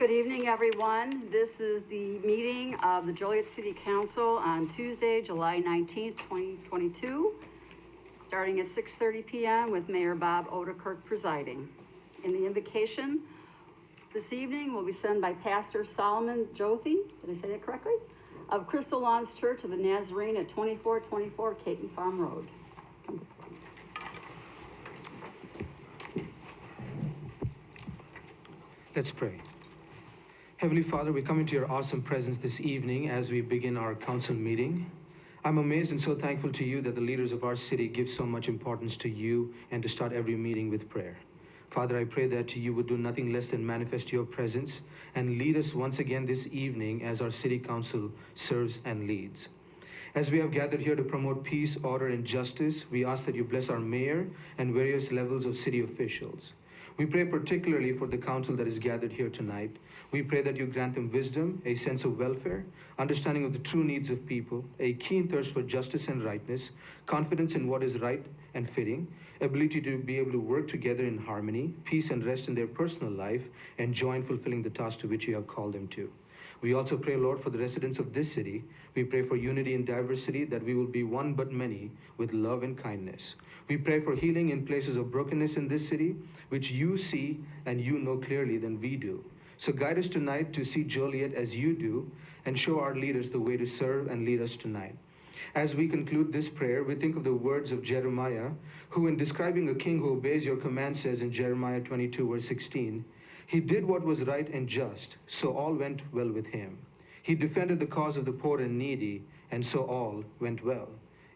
Good evening, everyone. This is the meeting of the Joliet City Council on Tuesday, July 19th, 2022, starting at 6:30 p.m. with Mayor Bob Odekirk presiding. In the invocation this evening will be sung by Pastor Solomon Jothi, did I say that correctly? Of Crystal Lawns Church of the Nazarene at 2424 Caton Farm Road. Come to the podium. Let's pray. Heavenly Father, we come into your awesome presence this evening as we begin our council meeting. I'm amazed and so thankful to you that the leaders of our city give so much importance to you and to start every meeting with prayer. Father, I pray that you would do nothing less than manifest your presence and lead us once again this evening as our city council serves and leads. As we have gathered here to promote peace, order, and justice, we ask that you bless our mayor and various levels of city officials. We pray particularly for the council that is gathered here tonight. We pray that you grant them wisdom, a sense of welfare, understanding of the true needs of people, a keen thirst for justice and rightness, confidence in what is right and fitting, ability to be able to work together in harmony, peace and rest in their personal life, and joy in fulfilling the task to which you have called them to. We also pray, Lord, for the residents of this city. We pray for unity and diversity, that we will be one but many with love and kindness. We pray for healing in places of brokenness in this city, which you see and you know clearly than we do. So guide us tonight to see Joliet as you do, and show our leaders the way to serve and lead us tonight. As we conclude this prayer, we think of the words of Jeremiah, who in describing a king who obeys your command says in Jeremiah 22 verse 16, he did what was right and just, so all went well with him. He defended the cause of the poor and needy, and so all went well.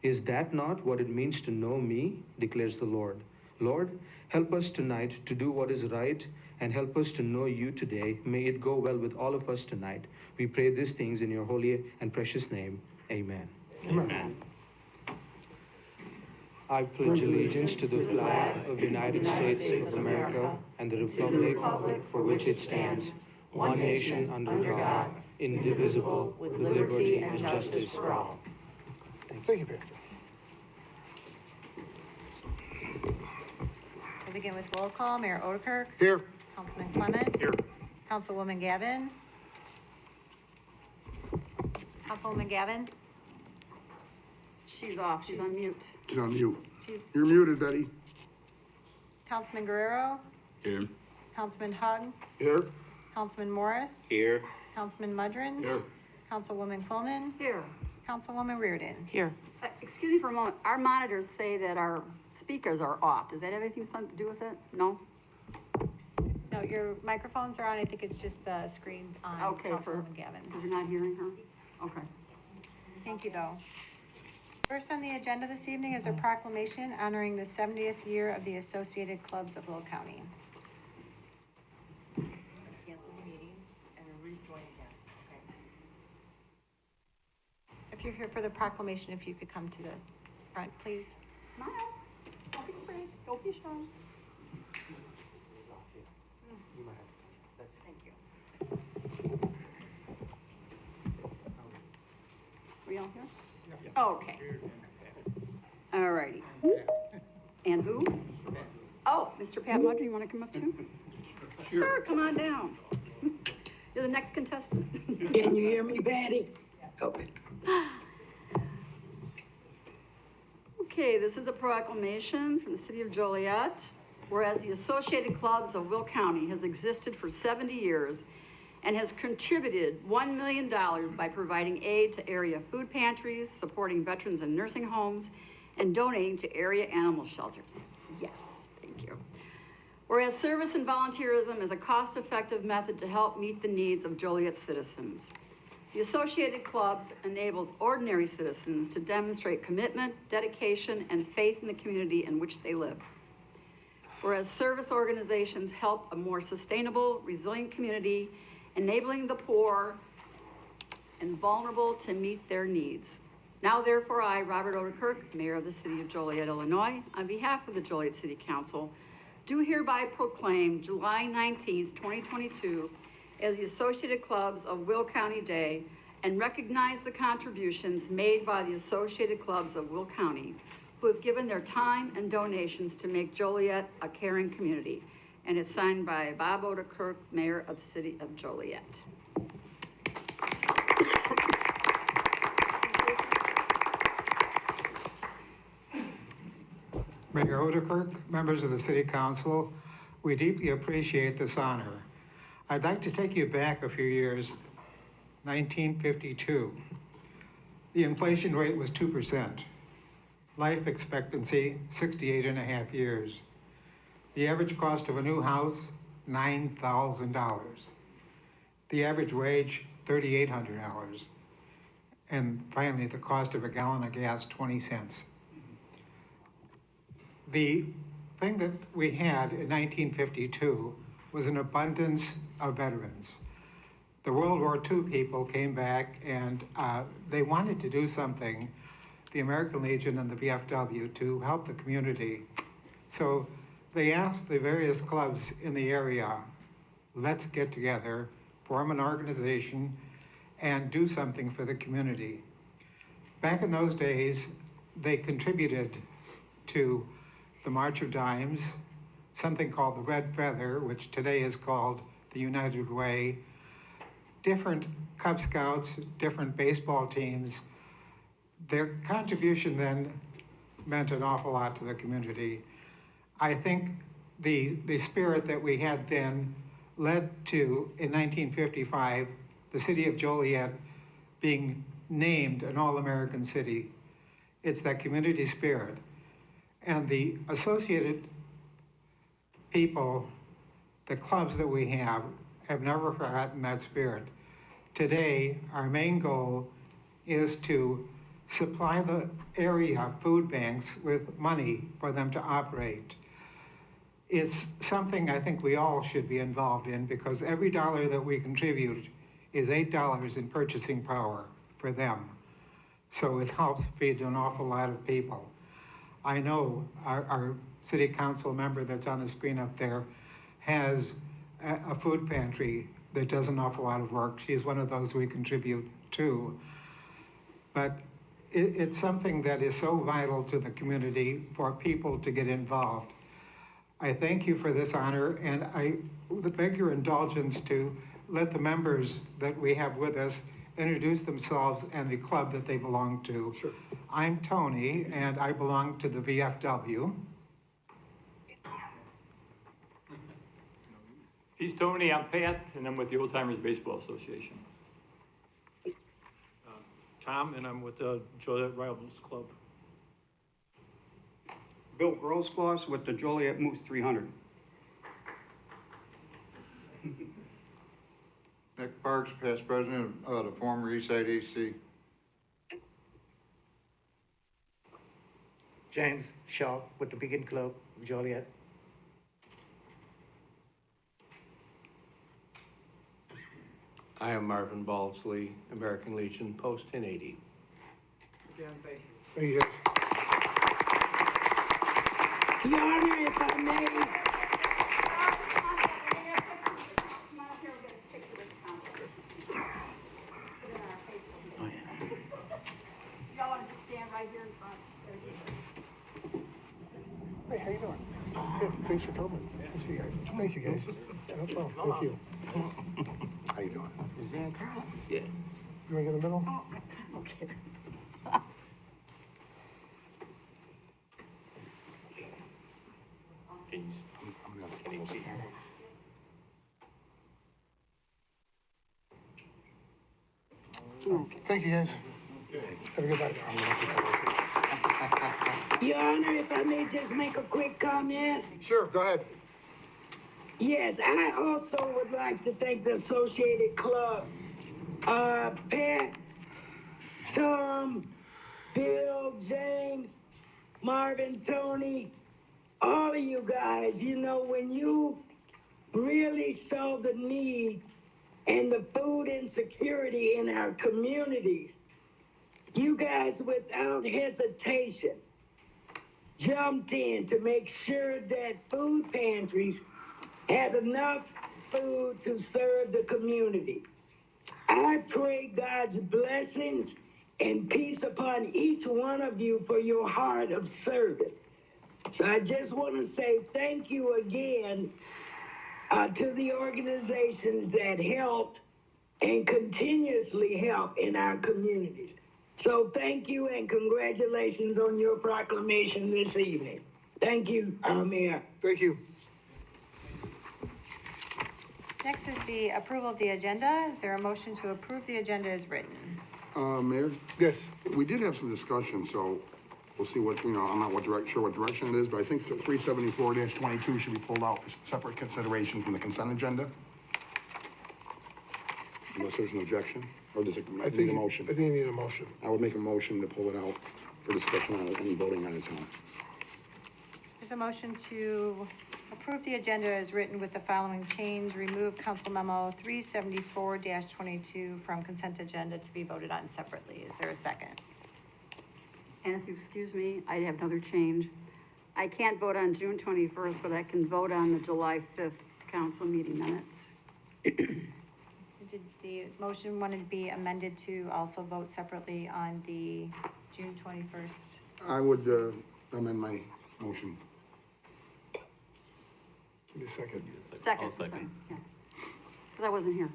Is that not what it means to know me, declares the Lord. Lord, help us tonight to do what is right, and help us to know you today. May it go well with all of us tonight. We pray these things in your holy and precious name. Amen. Amen. I pledge allegiance to the flag of the United States of America and the republic for which it stands, one nation under God, indivisible, with liberty and justice for all. Thank you, Pastor. We'll begin with roll call. Mayor Odekirk. Here. Councilman Clement. Here. Councilwoman Gavin. Councilwoman Gavin. She's off, she's on mute. She's on mute. She's- You're muted, Betty. Councilman Guerrero. Here. Councilman Hug. Here. Councilman Morris. Here. Councilman Mudrin. Here. Councilwoman Coleman. Here. Councilwoman Reardon. Here. Excuse me for a moment. Our monitors say that our speakers are off. Does that have anything to do with it? No? No, your microphones are on. I think it's just the screen on Okay, for, Councilwoman Gavin's. because you're not hearing her? Okay. Thank you, though. First on the agenda this evening is a proclamation honoring the 70th year of the Associated Clubs of Will County. Cancel the meeting and then rejoin again, okay? If you're here for the proclamation, if you could come to the front, please. Smile. Don't be afraid. Don't be shy. Thank you. Are we all here? Okay. All righty. And who? Oh, Mr. Pat Mudger, you want to come up too? Sure, come on down. You're the next contestant. Can you hear me, Patty? Okay. Okay, this is a proclamation from the city of Joliet, whereas the Associated Clubs of Will County has existed for 70 years and has contributed $1 million by providing aid to area food pantries, supporting veterans in nursing homes, and donating to area animal shelters. Yes, thank you. Whereas service and volunteerism is a cost-effective method to help meet the needs of Joliet citizens. The Associated Clubs enables ordinary citizens to demonstrate commitment, dedication, and faith in the community in which they live. Whereas service organizations help a more sustainable, resilient community, enabling the poor and vulnerable to meet their needs. Now therefore I, Robert Odekirk, Mayor of the City of Joliet, Illinois, on behalf of the Joliet City Council, do hereby proclaim July 19th, 2022 as the Associated Clubs of Will County Day and recognize the contributions made by the Associated Clubs of Will County, who have given their time and donations to make Joliet a caring community. and it's signed by Bob Odekirk, Mayor of the City of Joliet. Mayor Odekirk, members of the City Council, we deeply appreciate this honor. I'd like to take you back a few years, 1952. The inflation rate was 2%. Life expectancy, 68 and a half years. The average cost of a new house, $9,000. The average wage, $3,800. And finally, the cost of a gallon of gas, 20 cents. The thing that we had in 1952 was an abundance of veterans. The World War II people came back and they wanted to do something, the American Legion and the VFW, to help the community. So they asked the various clubs in the area, let's get together, form an organization, and do something for the community. Back in those days, they contributed to the March of Dimes, something called the Red Feather, which today is called the United Way, different Cub Scouts, different baseball teams. Their contribution then meant an awful lot to the community. I think the spirit that we had then led to, in 1955, the city of Joliet being named an all-American city. It's that community spirit. And the associated people, the clubs that we have never forgotten that spirit. Today, our main goal is to supply the area food banks with money for them to operate. It's something I think we all should be involved in, because every dollar that we contribute is $8 in purchasing power for them. So it helps feed an awful lot of people. I know our city council member that's on the screen up there has a food pantry that does an awful lot of work. She's one of those we contribute to. But it's something that is so vital to the community for people to get involved. I thank you for this honor, and I would beg your indulgence to let the members that we have with us introduce themselves and the club that they belong to. Sure. I'm Tony, and I belong to the VFW. He's Tony, I'm Pat, and I'm with the Old Timers Baseball Association. Tom, and I'm with the Joliet Rivals Club. Bill Grossgloss with the Joliet Moose 300. Nick Parks, past president of the former Eastside AC. James Shaw with the Beacon Club of Joliet. I am Marvin Balsley, American Legion, Post 1080. Again, thank you. Thank you, guys. Your Honor, if I may, Come on up here, we'll get a picture with the council. Put it on our Facebook. Y'all want to just stand right here in front? Hey, how you doing? Good, thanks for coming. Good to see you guys. Thank you, guys. Yeah, no problem. Thank you. How you doing? Yeah. You want to get in the middle? Okay. Thank you, guys. Have a good night. Your Honor, if I may just make a quick comment. Sure, go ahead. Yes, I also would like to thank the Associated Club. Pat, Tom, Bill, James, Marvin, Tony, all of you guys. You know, when you really saw the need and the food insecurity in our communities, you guys, without hesitation, jumped in to make sure that food pantries had enough food to serve the community. I pray God's blessings and peace upon each one of you for your heart of service. So I just want to say thank you again to the organizations that helped and continuously help in our communities. So thank you and congratulations on your proclamation this evening. Thank you, Mayor. Thank you. Next is the approval of the agenda. Is there a motion to approve the agenda as written? Mayor? Yes. We did have some discussion, so we'll see what, I'm not sure what direction it is, but I think 374-22 should be pulled out for separate consideration from the consent agenda. Unless there's an objection, or does it need a motion? I think you need a motion. I would make a motion to pull it out for discussion on it and voting on its own. There's a motion to approve the agenda as written with the following change: remove Council Memo 374-22 from consent agenda to be voted on separately. Is there a second? And if you excuse me, I have another change. I can't vote on June 21st, but I can vote on the July 5th council meeting minutes. So did the motion wanted to be amended to also vote separately on the June 21st? I would amend my motion. Give me a second. Second, sorry, yeah. Because I wasn't here.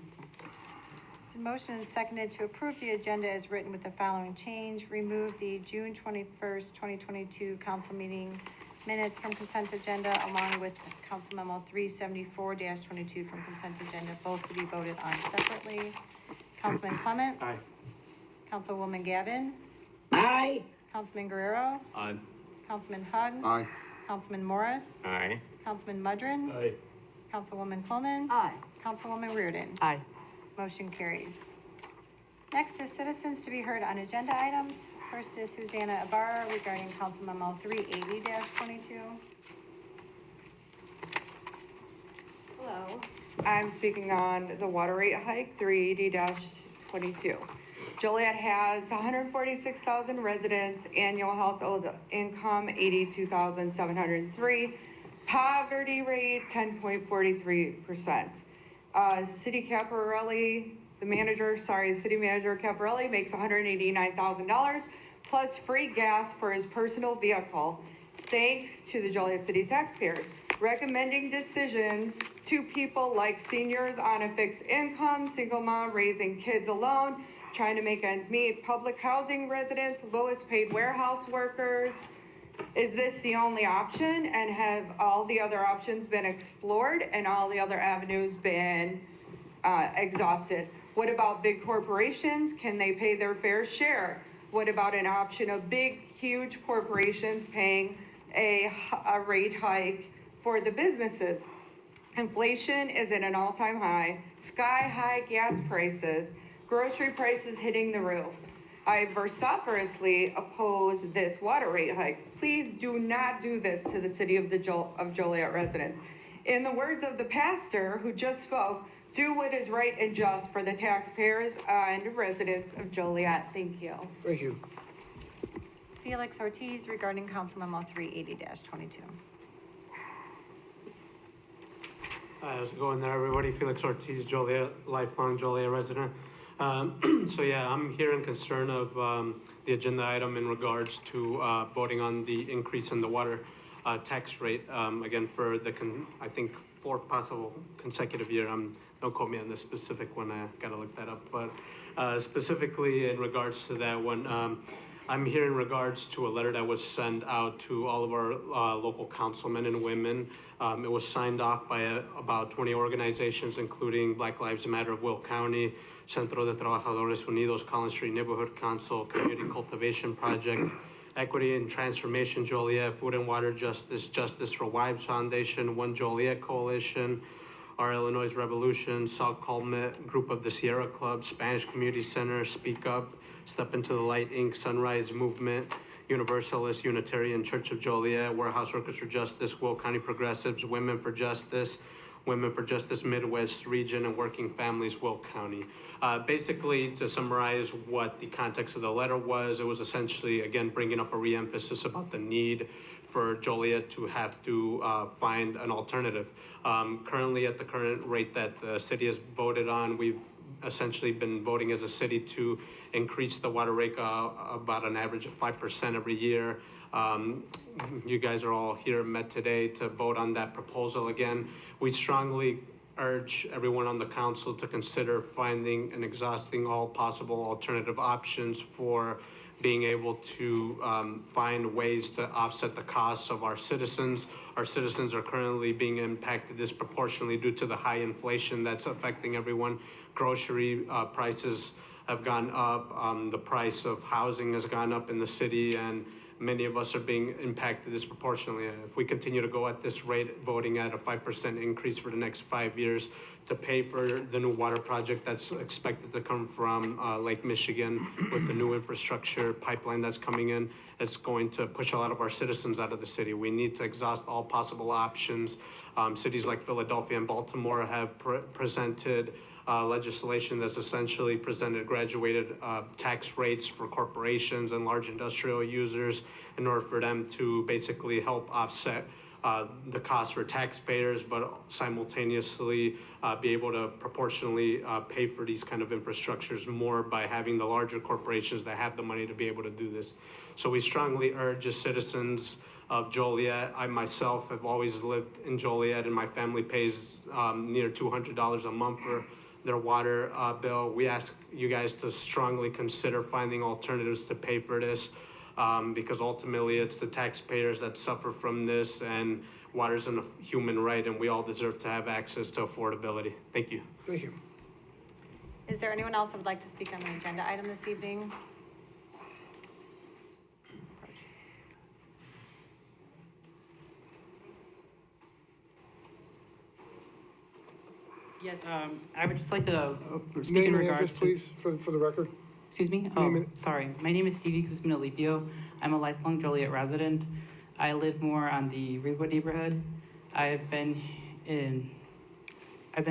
The motion is seconded to approve the agenda as written with the following change: remove the June 21st, 2022 council meeting minutes from consent agenda, along with Council Memo 374-22 from consent agenda, both to be voted on separately. Councilman Clement? Aye. Councilwoman Gavin? Aye. Councilman Guerrero? Aye. Councilman Hug? Aye. Councilman Morris? Aye. Councilman Mudrin? Aye. Councilwoman Coleman? Aye. Councilwoman Reardon? Aye. Motion carried. Next is citizens to be heard on agenda items. First is Susanna Ibarra regarding Council Memo 380-22. Hello, I'm speaking on the water rate hike, 380-22. Joliet has 146,000 residents, annual household income 82,703, poverty rate 10.43%. City Caparelli, City Manager Caparelli makes $189,000 plus free gas for his personal vehicle, thanks to the Joliet City taxpayers. Recommending decisions to people like seniors on a fixed income, single mom raising kids alone, trying to make ends meet, public housing residents, lowest paid warehouse workers. Is this the only option, and have all the other options been explored and all the other avenues been exhausted? What about big corporations? Can they pay their fair share? What about an option of big, huge corporations paying a rate hike for the businesses? Inflation is at an all-time high, sky-high gas prices, grocery prices hitting the roof. I vociferously oppose this water rate hike. Please do not do this to the city of Joliet residents. In the words of the pastor who just spoke, do what is right and just for the taxpayers and residents of Joliet. Thank you. Thank you. Felix Ortiz regarding Council Memo 380-22. How's it going there, everybody? Felix Ortiz, Joliet, lifelong Joliet resident. So yeah, I'm here in concern of the agenda item in regards to voting on the increase in the water tax rate, again, for the, I think, fourth possible consecutive year. Don't quote me on this specific one, I gotta look that up, but specifically in regards to that one, I'm here in regards to a letter that was sent out to all of our local councilmen and women. It was signed off by about 20 organizations, including Black Lives Matter of Will County, Centro de Trabajadores Unidos, Collins Street Neighborhood Council, Community Cultivation Project, Equity and Transformation Joliet, Food and Water Justice, Justice for Wives Foundation, One Joliet Coalition, Our Illinois Revolution, Salt Culmet, Group of the Sierra Club, Spanish Community Center, Speak Up, Step Into the Light Inc., Sunrise Movement, Universalist Unitarian Church of Joliet, Warehouse Workers for Justice, Will County Progressives, Women for Justice Midwest Region, and Working Families, Will County. Basically, to summarize what the context of the letter was, it was essentially, again, bringing up a re-emphasis about the need for Joliet to have to find an alternative. Currently, at the current rate that the city has voted on, we've essentially been voting as a city to increase the water rate about an average of 5% every year. You guys are all here met today to vote on that proposal again. We strongly urge everyone on the council to consider finding and exhausting all possible alternative options for being able to find ways to offset the costs of our citizens. Our citizens are currently being impacted disproportionately due to the high inflation that's affecting everyone. Grocery prices have gone up, the price of housing has gone up in the city, and many of us are being impacted disproportionately. If we continue to go at this rate, voting at a 5% increase for the next 5 years to pay for the new water project that's expected to come from Lake Michigan with the new infrastructure pipeline that's coming in, it's going to push a lot of our citizens out of the city. We need to exhaust all possible options. Cities like Philadelphia and Baltimore have presented legislation that's essentially presented graduated tax rates for corporations and large industrial users in order for them to basically help offset the costs for taxpayers, but simultaneously be able to proportionally pay for these kind of infrastructures more by having the larger corporations that have the money to be able to do this. So we strongly urge as citizens of Joliet. I myself have always lived in Joliet, and my family pays near $200 a month for their water bill. We ask you guys to strongly consider finding alternatives to pay for this, because ultimately it's the taxpayers that suffer from this, and water's a human right, and we all deserve to have access to affordability. Thank you. Thank you. Is there anyone else that would like to speak on the agenda item this evening? Yes, I would just like to speak Name in and regards address, to. please, for the record. Excuse me? Name Oh, and- sorry. My name is Stevie Kuzmanalipio. I'm a lifelong Joliet resident. I live more on the Redwood neighborhood. I've been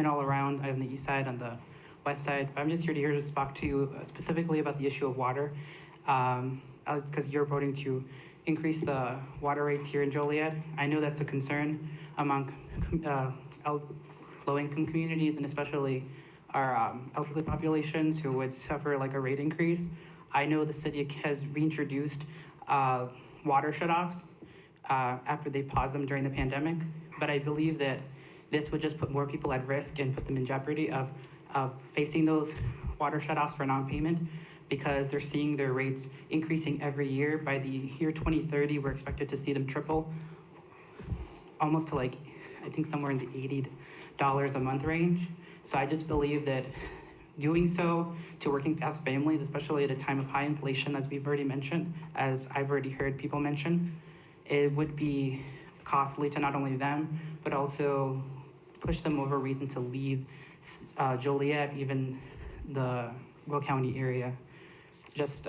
all around. I'm on the east side, on the west side. I'm just here to talk to you specifically about the issue of water. Because you're voting to increase the water rates here in Joliet. I know that's a concern among low-income communities, and especially our elderly populations who would suffer like a rate increase. I know the city has reintroduced water shutoffs after they paused them during the pandemic, but I believe that this would just put more people at risk and put them in jeopardy of facing those water shutoffs for non-payment, because they're seeing their rates increasing every year. By the year 2030, we're expected to see them triple, almost to like, I think somewhere in the $80 a month range. So I just believe that doing so to working class families, especially at a time of high inflation, as we've already mentioned, as I've already heard people mention, it would be costly to not only them, but also push them over reason to leave Joliet, even the Will County area. Just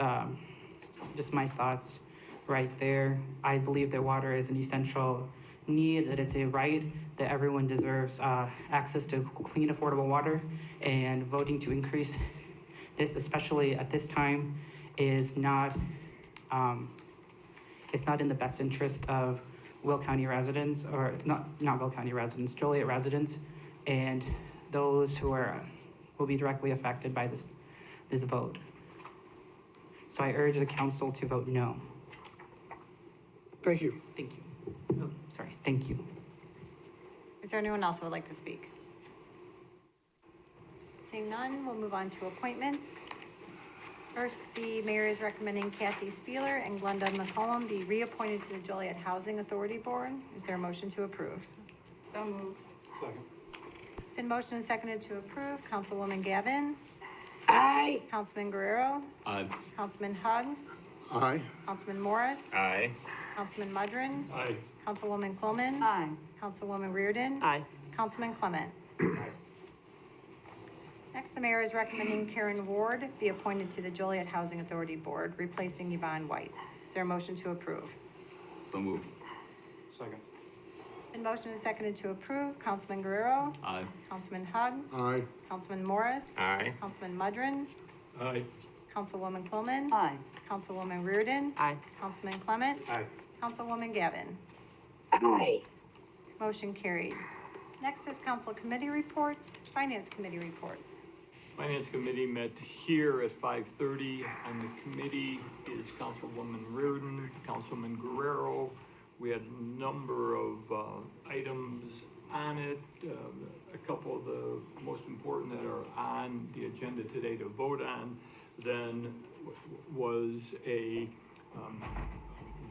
my thoughts right there. I believe that water is an essential need, that it's a right, that everyone deserves access to clean, affordable water, and voting to increase this, especially at this time, is not, it's not in the best interest of Will County residents, or not Will County residents, Joliet residents, and those who will be directly affected by this vote. So I urge the council to vote no. Thank you. Thank you. Oh, sorry, thank you. Is there anyone else who would like to speak? Seeing none, we'll move on to appointments. First, the mayor is recommending Kathy Spieler and Glenda McCollum be reappointed to the Joliet Housing Authority Board. Is there a motion to approve? So moved. It's been motioned and seconded to approve. Councilwoman Gavin, Aye. Councilman Guerrero, Aye. Councilman Hug, Aye. Councilman Morris, Aye. Councilman Mudrin, Aye. Councilwoman Coleman, Aye. Councilwoman Reardon, Aye. Councilman Clement. Next, the mayor is recommending Karen Ward be appointed to the Joliet Housing Authority Board, replacing Yvonne White. Is there a motion to approve? So moved. Second. Been motioned and seconded to approve. Councilman Guerrero, Aye. Councilman Hug, Aye. Councilman Morris, Aye. Councilman Mudrin, Aye. Councilwoman Coleman, Aye. Councilwoman Reardon, Aye. Councilman Clement, Aye. Councilwoman Gavin. Aye. Motion carried. Next is council committee reports, finance committee report. Finance Committee met here at 5:30. On the committee is Councilwoman Reardon, Councilman Guerrero. We had a number of items on it. A couple of the most important that are on the agenda today to vote on then was a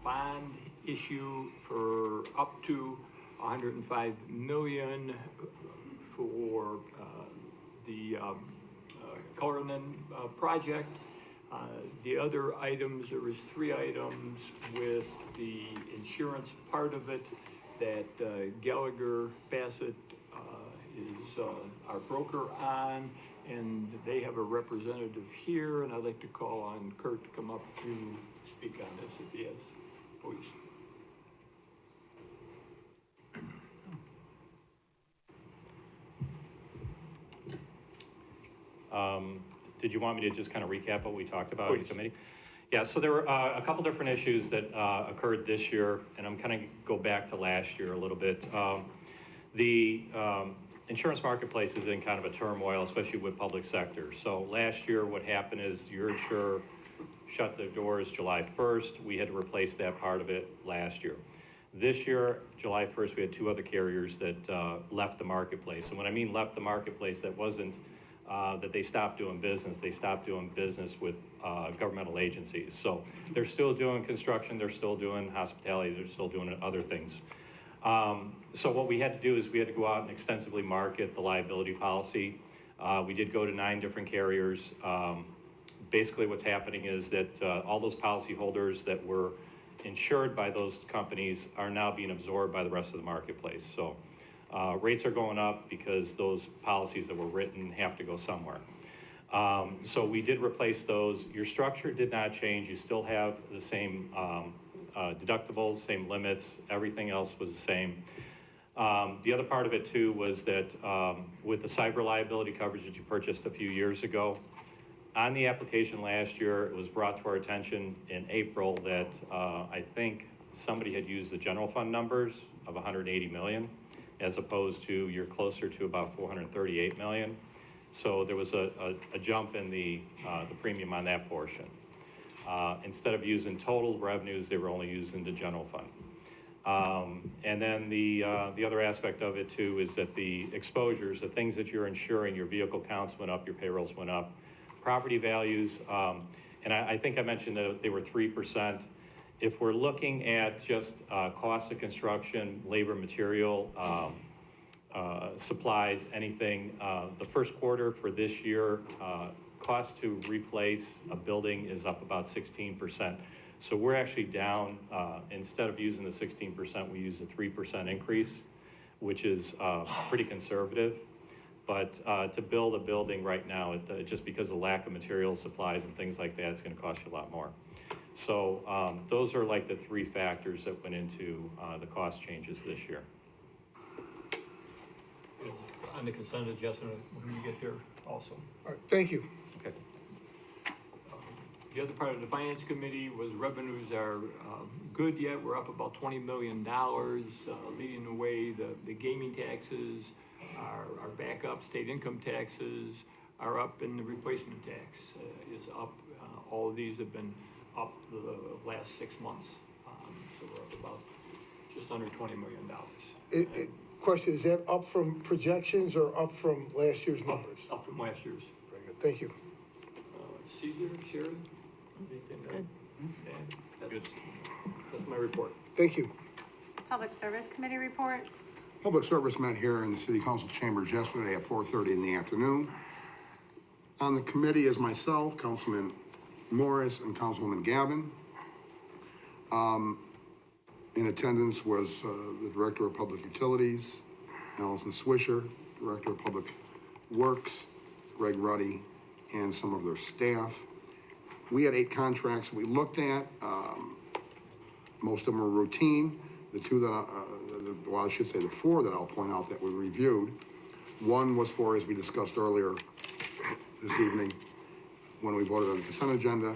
bond issue for up to 105 million for the Cullinan project. The other items, there was 3 items with the insurance part of it that Gallagher Bassett is our broker on, and they have a representative here, and I'd like to call on Kurt to come up to speak on this if he has, please. Did you want me to just kind of recap what we talked about in the committee? Yeah, so there were a couple different issues that occurred this year, and I'm kind of go back to last year a little bit. The insurance marketplace is in kind of a turmoil, especially with public sector. So last year, what happened is your insurer shut their doors July 1st. We had to replace that part of it last year. This year, July 1st, we had 2 other carriers that left the marketplace. And when I mean left the marketplace, that wasn't that they stopped doing business. They stopped doing business with governmental agencies. So they're still doing construction, they're still doing hospitality, they're still doing other things. So what we had to do is we had to go out and extensively market the liability policy. We did go to 9 different carriers. Basically what's happening is that all those policyholders that were insured by those companies are now being absorbed by the rest of the marketplace. So rates are going up because those policies that were written have to go somewhere. So we did replace those. Your structure did not change. You still have the same deductibles, same limits. Everything else was the same. The other part of it too was that with the cyber liability coverage that you purchased a few years ago, on the application last year, it was brought to our attention in April that I think somebody had used the general fund numbers of 180 million. As opposed to you're closer to about 438 million. So there was a jump in the premium on that portion. Instead of using total revenues, they were only using the general fund. And then the other aspect of it too is that the exposures, the things that you're insuring, your vehicle counts went up, your payrolls went up. Property values, and I think I mentioned that they were 3%. If we're looking at just cost of construction, labor, material, supplies, anything, the first quarter for this year, cost to replace a building is up about 16%. So we're actually down, instead of using the 16%, we use a 3% increase, which is pretty conservative. But to build a building right now, just because of lack of material supplies and things like that, it's gonna cost you a lot more. So those are like the 3 factors that went into the cost changes this year. On the consent agenda, when we get there also. All right, thank you. Okay. The other part of the Finance Committee was revenues are good yet. We're up about $20 million, leading the way. The gaming taxes are back up. State income taxes are up, and the replacement tax is up. All of these have been up the last 6 months. So we're up about just under $20 million. Question, is that up from projections or up from last year's numbers? Up from last year's. Very good, thank you. Caesar, Sharon? Anything good. That's my report. Thank you. Public Service Committee report. Public Service met here in the City Council chambers yesterday at 4:30 in the afternoon. On the committee is myself, Councilman Morris, and Councilwoman Gavin. In attendance was the Director of Public Utilities, Allison Swisher, Director of Public Works, Greg Ruddy, and some of their staff. We had 8 contracts we looked at. Most of them were routine. The 2 that, well, I should say the 4 that I'll point out that we reviewed. One was for, as we discussed earlier this evening, when we voted on the consent agenda,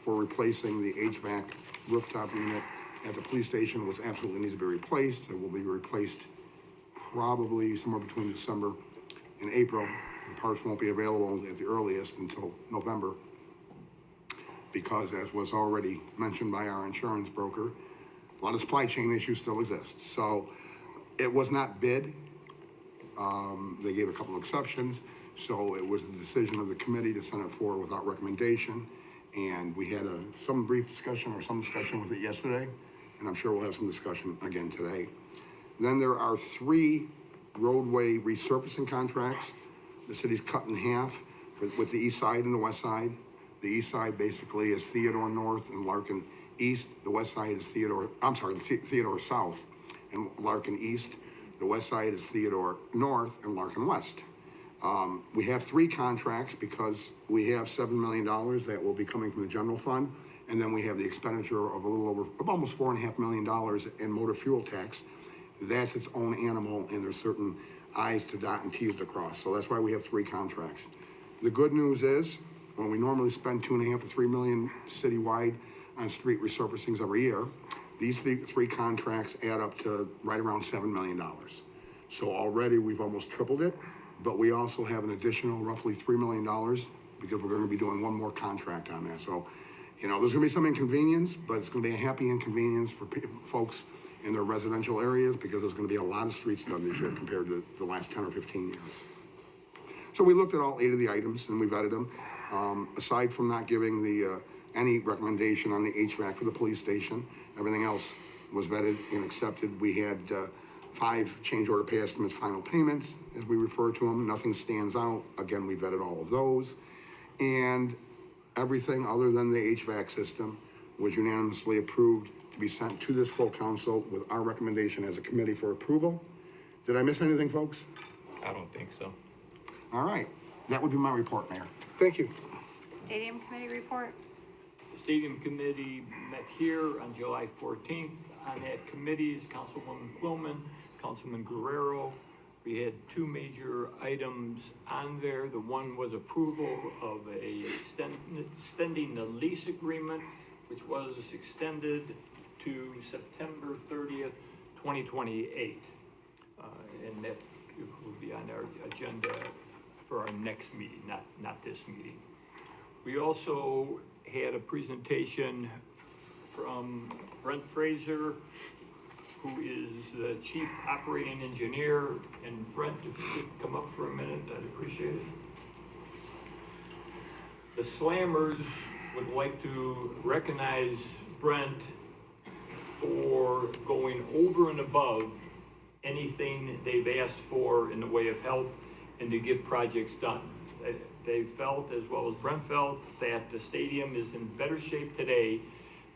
for replacing the HVAC rooftop unit at the police station, which absolutely needs to be replaced. It will be replaced probably somewhere between December and April. The parts won't be available at the earliest until November, because as was already mentioned by our insurance broker, a lot of supply chain issues still exist. So it was not bid. They gave a couple exceptions. So it was the decision of the committee to send it forward without recommendation. And we had some brief discussion or some discussion with it yesterday. And I'm sure we'll have some discussion again today. Then there are 3 roadway resurfacing contracts. The city's cut in half with the east side and the west side. The east side basically is Theodore North and Larkin East. The west side is Theodore South and Larkin East. The west side is Theodore North and Larkin West. We have 3 contracts because we have $7 million that will be coming from the general fund. And then we have the expenditure of almost $4.5 million in motor fuel tax. That's its own animal, and there's certain I's to dot and T's to cross. So that's why we have 3 contracts. The good news is, when we normally spend $2.5 to $3 million citywide on street resurfacings every year, these 3 contracts add up to right around $7 million. So already we've almost tripled it, but we also have an additional roughly $3 million because we're gonna be doing one more contract on that. So, you know, there's gonna be some inconvenience, but it's gonna be a happy inconvenience for folks in their residential areas because there's gonna be a lot of streets done this year compared to the last 10 or 15 years. So we looked at all 8 of the items and we vetted them. Aside from not giving any recommendation on the HVAC for the police station, everything else was vetted and accepted. We had 5 change order pay estimates, final payments, as we refer to them. Nothing stands out. Again, we vetted all of those. And everything other than the HVAC system was unanimously approved to be sent to this full council with our recommendation as a committee for approval. Did I miss anything, folks? I don't think so. All right. That would be my report, Mayor. Thank you. Stadium Committee report. The Stadium Committee met here on July 14th. On that committee is Councilwoman Quillman, Councilman Guerrero. We had 2 major items on there. The one was approval of extending the lease agreement, which was extended to September 30th, 2028. And that will be on our agenda for our next meeting, not this meeting. We also had a presentation from Brent Fraser, who is the Chief Operating Engineer. And Brent, if you could come up for a minute, I'd appreciate it. The Slammers would like to recognize Brent for going over and above anything they've asked for in the way of help and to get projects done. They felt, as well as Brent felt, that the stadium is in better shape today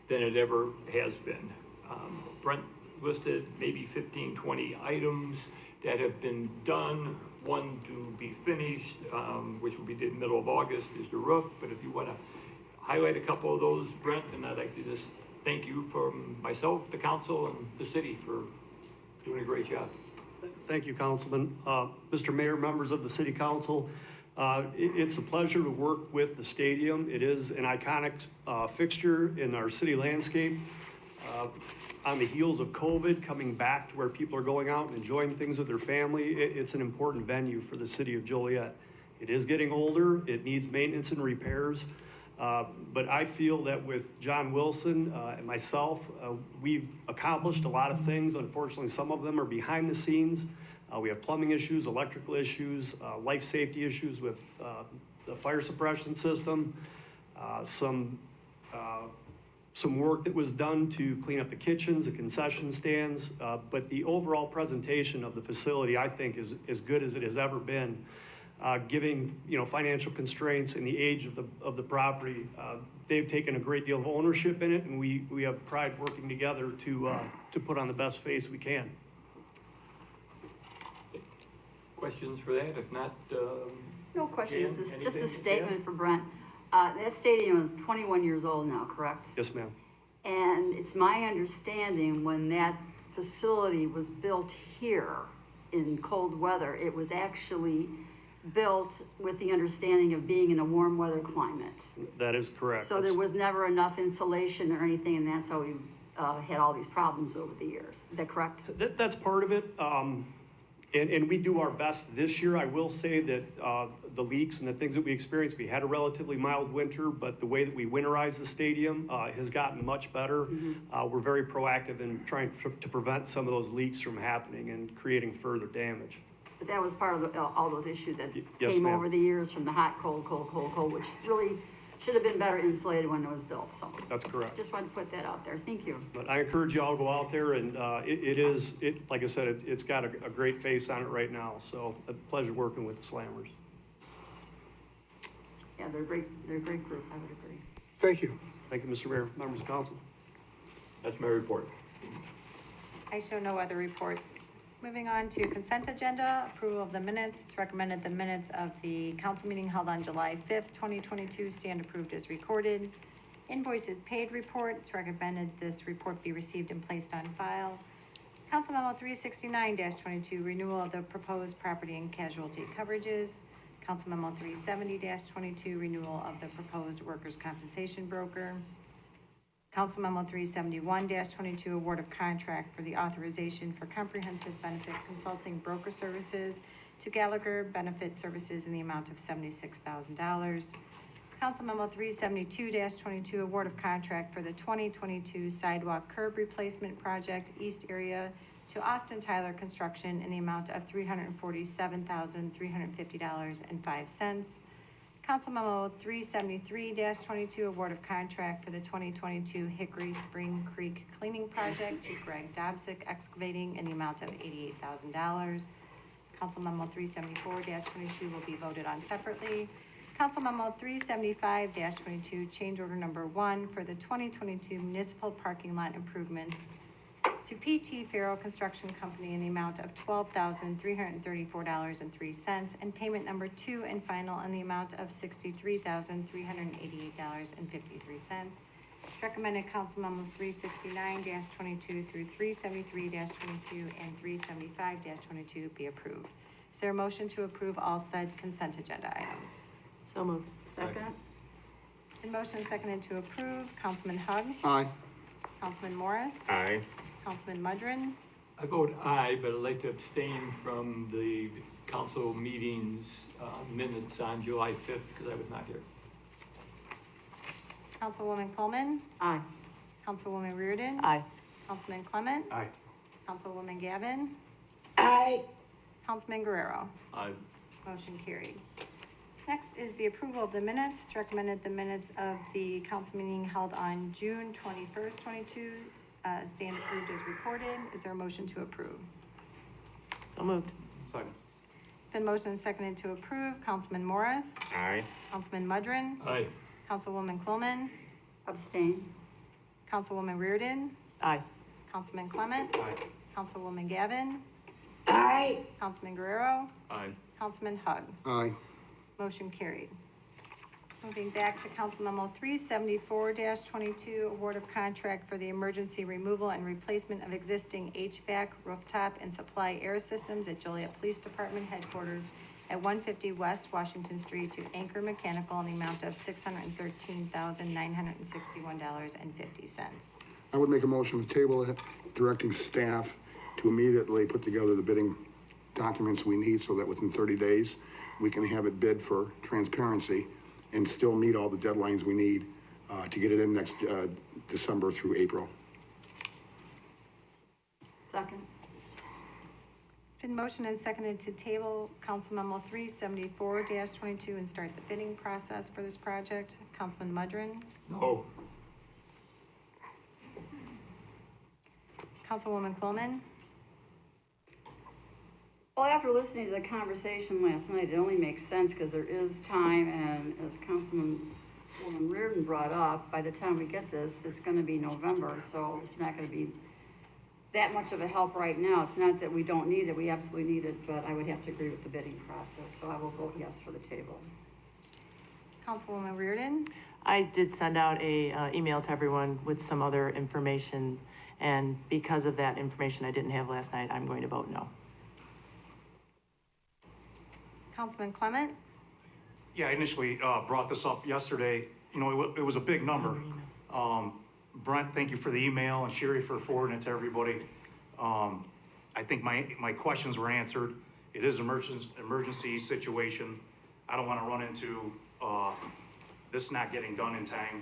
than it ever has been. Brent listed maybe 15, 20 items that have been done. One to be finished, which will be did middle of August, is the roof. But if you want to highlight a couple of those, Brent, and I'd like to just thank you from myself, the council, and the city for doing a great job. Thank you, Councilman. Mr. Mayor, members of the City Council, it's a pleasure to work with the stadium. It is an iconic fixture in our city landscape. On the heels of COVID, coming back to where people are going out and enjoying things with their family, it's an important venue for the city of Joliet. It is getting older, it needs maintenance and repairs, but I feel that with John Wilson and myself, we've accomplished a lot of things. Unfortunately, some of them are behind the scenes. We have plumbing issues, electrical issues, life safety issues with the fire suppression system, some work that was done to clean up the kitchens, the concession stands, but the overall presentation of the facility, I think, is as good as it has ever been. Giving financial constraints and the age of the property, they've taken a great deal of ownership in it, and we have pride working together to put on the best face we can. Questions for that? If not, No question, Jan, just a anything? statement for Brent. That stadium is 21 years old now, correct? Yes, ma'am. And it's my understanding when that facility was built here in cold weather, it was actually built with the understanding of being in a warm weather climate. That is correct. So there was never enough insulation or anything, and that's how we had all these problems over the years. Is that correct? That's part of it. And we do our best this year. I will say that the leaks and the things that we experienced, we had a relatively mild winter, but the way that we winterize the stadium has gotten much better. We're very proactive in trying to prevent some of those leaks from happening and creating further damage. But that was part of all those issues that Yes, came ma'am. over the years from the hot, cold, cold, cold, cold, which really should have been better insulated when it was built, so. That's correct. Just wanted to put that out there. Thank you. But I encourage you all to go out there and like I said, it's got a great face on it right now. So a pleasure working with the Slammers. Yeah, they're a great group, I would agree. Thank you. Thank you, Mr. Mayor, members of council. That's my report. I show no other reports. Moving on to consent agenda, approval of the minutes. It's recommended the minutes of the council meeting held on July 5th, 2022 stand approved as recorded. Invoices paid report. It's recommended this report be received and placed on file. Council Memo 369-22, renewal of the proposed property and casualty coverages. Council Memo 370-22, renewal of the proposed workers' compensation broker. Council Memo 371-22, award of contract for the authorization for comprehensive benefit consulting broker services to Gallagher Benefit Services in the amount of $76,000. Council Memo 372-22, award of contract for the 2022 sidewalk curb replacement project East Area to Austin Tyler Construction in the amount of $347,350.05. Council Memo 373-22, award of contract for the 2022 Hickory Spring Creek cleaning project to Greg Dobzik Excavating in the amount of $88,000. Council Memo 374-22 will be voted on separately. Council Memo 375-22, change order number 1 for the 2022 municipal parking lot improvements to PT Farrell Construction Company in the amount of $12,334.03, and payment number 2 and final in the amount of $63,388.53. Recommended Council Memos 369-22 through 373-22 and 375-22 be approved. Is there a motion to approve all said consent agenda items? So moved. Second? In motion seconded to approve, Councilman Hug, Aye. Councilman Morris, Aye. Councilman Mudrin, I vote aye, but I'd like to abstain from the council meetings minutes on July 5th because I was not here. Councilwoman Coleman, Aye. Councilwoman Reardon. Aye. Councilman Clement. Aye. Councilwoman Gavin. Aye. Councilman Guerrero. Aye. Motion carried. Next is the approval of the minutes. It's recommended the minutes of the council meeting held on June 21st, 22, stand approved as recorded. Is there a motion to approve? So moved. Second. It's been motioned and seconded to approve. Councilman Morris, Aye. Councilman Mudrin, Aye. Councilwoman Coleman, Abstain. Councilwoman Reardon, Aye. Councilman Clement, Aye. Councilwoman Gavin, Aye. Councilman Guerrero, Aye. Councilman Hug. Aye. Motion carried. Moving back to Council Memo 374-22, award of contract for the emergency removal and replacement of existing HVAC, rooftop, and supply air systems at Joliet Police Department headquarters at 150 West Washington Street to Anchor Mechanical in the amount of $613,961.50. I would make a motion to table it, directing staff to immediately put together the bidding documents we need so that within 30 days, we can have it bid for transparency and still meet all the deadlines we need to get it in next December through April. Second? It's been motioned and seconded to table Council Memo 374-22 and start the bidding process for this project. Councilman Mudrin, No. Councilwoman Coleman, Well, after listening to the conversation last night, it only makes sense because there is time, and as Councilwoman Reardon brought up, by the time we get this, it's gonna be November, so it's not gonna be that much of a help right now. It's not that we don't need it, we absolutely need it, but I would have to agree with the bidding process, so I will vote yes for the table. Councilwoman Reardon, I did send out a email to everyone with some other information, and because of that information I didn't have last night, I'm going to vote no. Councilman Clement, Yeah, I initially brought this up yesterday. You know, it was a big number. Brent, thank you for the email, and Sherry for forwarding it to everybody. I I think my questions were answered. It is an emergency situation. I don't wanna run into, this not getting done in time.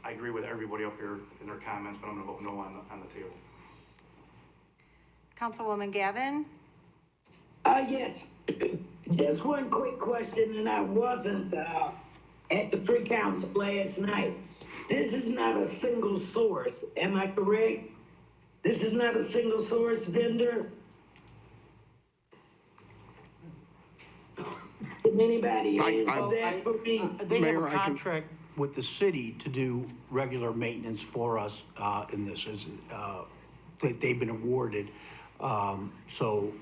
I agree with everybody up here in their comments, but I'm gonna vote no on the table. Councilwoman Gavin? Yes, just one quick question, and I wasn't, at the pre-council last night. This is not a single source, am I correct? This is not a single source vendor? Can anybody answer that for me? They have Mayor, a I can- contract with the city to do regular maintenance for us in this. They've been awarded. So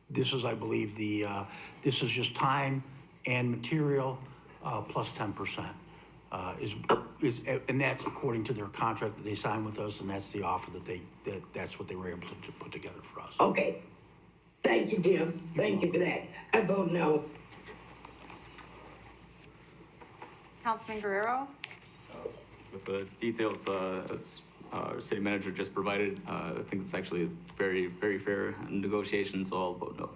this is, I believe, this is just time and material plus 10%. And that's according to their contract that they signed with us, and that's the offer that's what they were able to put together for us. Okay. Thank you, Jim. Thank you for that. I vote no. Councilman Guerrero? With the details as our city manager just provided, I think it's actually very, very fair negotiation, so I'll vote no.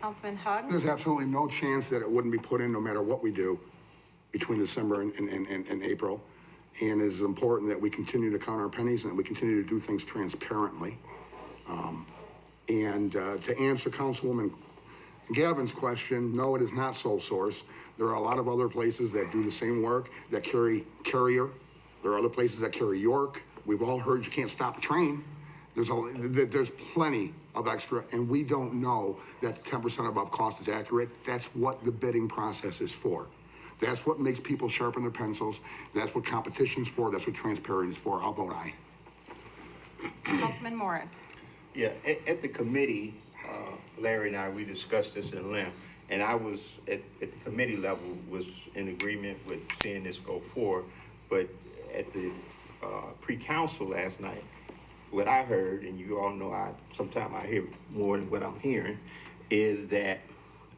Councilman Hug? There's absolutely no chance that it wouldn't be put in no matter what we do between December and April. And it is important that we continue to count our pennies and that we continue to do things transparently. To answer Councilwoman Gavin's question, no, it is not sole source. There are a lot of other places that do the same work, that carry Carrier. There are other places that carry York. We've all heard you can't stop a train. There's plenty of extra, and we don't know that 10% above cost is accurate. That's what the bidding process is for. That's what makes people sharpen their pencils. That's what competition's for. That's what transparency is for. I'll vote aye. Councilman Morris? Yeah, at the committee, Larry and I, we discussed this in length, and I was, at the committee level, was in agreement with seeing this go forward, but at the pre-council last night, what I heard, and you all know sometimes I hear more than what I'm hearing, is that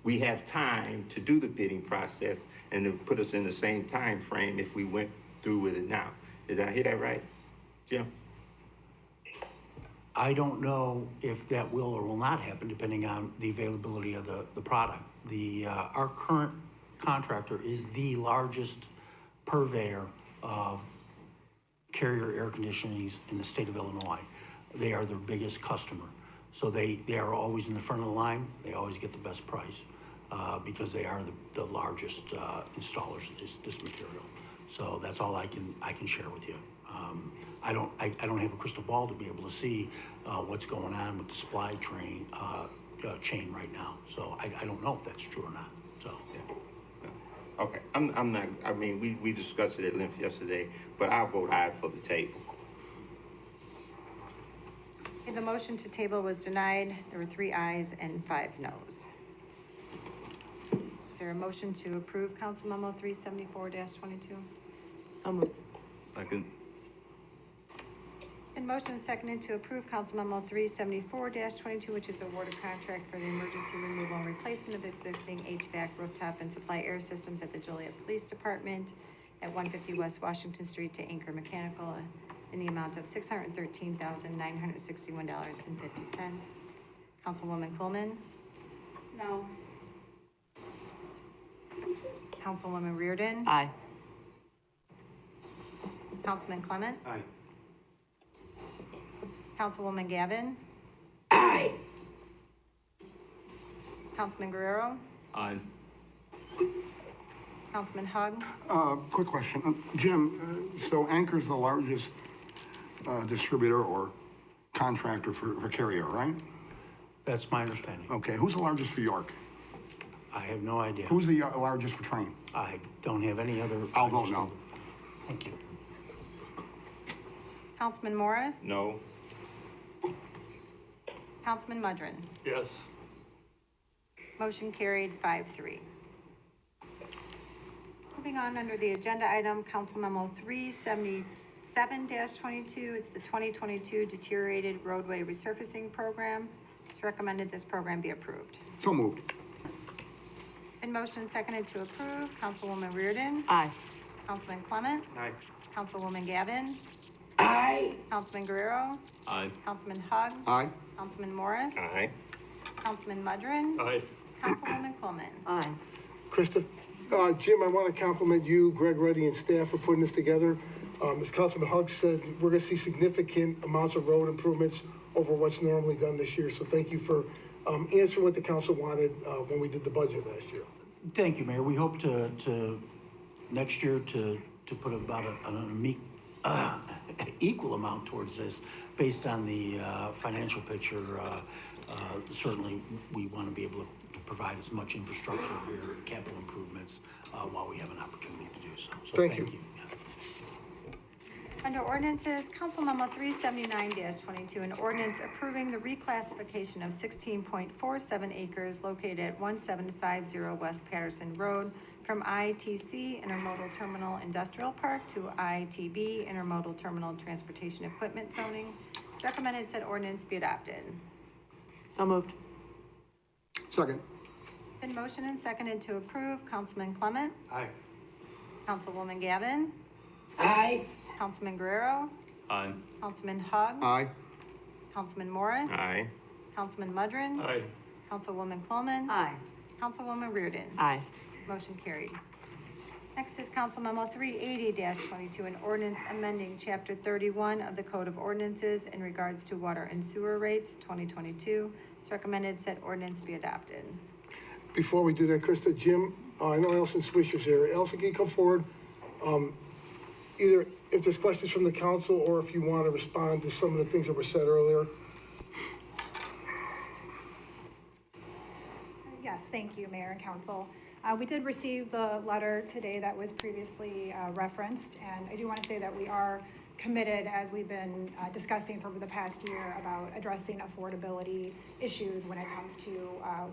we have time to do the bidding process and to put us in the same time frame if we went through with it now. Did I hear that right, Jim? I don't know if that will or will not happen, depending on the availability of the product. Our current contractor is the largest purveyor of Carrier air conditionings in the state of Illinois. They are their biggest customer. So they are always in the front of the line. They always get the best price because they are the largest installers of this material. So that's all I can share with you. I don't have a crystal ball to be able to see what's going on with the supply chain right now. So I don't know if that's true or not. So. Yeah. Okay, I'm not, I mean, we discussed it at length yesterday, but I'll vote aye for the table. Okay, the motion to table was denied. There were 3 ayes and 5 noes. Is there a motion to approve Council Memo 374-22? I'll move. Second. And motion and seconded to approve Council Memo 374-22, which is award of contract for the emergency removal and replacement of existing HVAC rooftop and supply air systems at the Joliet Police Department at 150 West Washington Street to Anchor Mechanical in the amount of $613,961.50. Councilwoman Coleman? No. Councilwoman Reardon? Aye. Councilman Clement? Aye. Councilwoman Gavin? Aye. Councilman Guerrero? Aye. Councilman Hug? Quick question. Jim, so Anchor's the largest distributor or contractor for Carrier, right? That's my understanding. Okay, who's the largest for York? I have no idea. Who's the largest for Train? I don't have any other. I'll vote no. Thank you. Councilman Morris? No. Councilman Mudrin? Yes. Motion carried 5-3. Moving on under the agenda item, Council Memo 377-22. It's the 2022 Deteriorated Roadway Resurfacing Program. It's recommended this program be approved. So moved. In motion seconded to approve, Councilwoman Reardon? Aye. Councilman Clement? Aye. Councilwoman Gavin? Aye. Councilman Guerrero, Aye. Councilman Hug, Aye. Councilman Morris, Aye. Councilman Mudrin, Aye. Councilwoman Coleman. Aye. Krista, Jim, I want to compliment you, Greg Ruddy, and staff for putting this together. As Councilman Hugg said, we're going to see significant amounts of road improvements over what's normally done this year. So thank you for answering what the council wanted when we did the budget last year. Thank you, Mayor. We hope to next year to put about an equal amount towards this based on the financial picture. Certainly, we want to be able to provide as much infrastructure here, capital improvements, while we have an opportunity to do so. So Thank you. Yeah. Under ordinances, Council Memo 379-22, an ordinance approving the reclassification of 16.47 acres located at 1750 West Patterson Road from ITC Intermodal Terminal Industrial Park to ITB Intermodal Terminal Transportation Equipment Zoning. It's recommended said ordinance be adopted. So moved. Second. Been motioned and seconded to approve. Councilman Clement, Aye. Councilwoman Gavin, Aye. Councilman Guerrero, Aye. Councilman Hug, Aye. Councilman Morris, Aye. Councilman Mudrin, Aye. Councilwoman Coleman, Aye. Councilwoman Reardon. Aye. Motion carried. Next is Council Memo 380-22, an ordinance amending Chapter 31 of the Code of Ordinances in regards to water and sewer rates, 2022. It's recommended said ordinance be adopted. Before we do that, Krista, Jim, I know Elson Swisher's here. Elson, can you come forward? Either if there's questions from the council or if you want to respond to some of the things that were said earlier. Yes, thank you, Mayor and Council. We did receive the letter today that was previously referenced, and I do want to say that we are committed, as we've been discussing for the past year, about addressing affordability issues when it comes to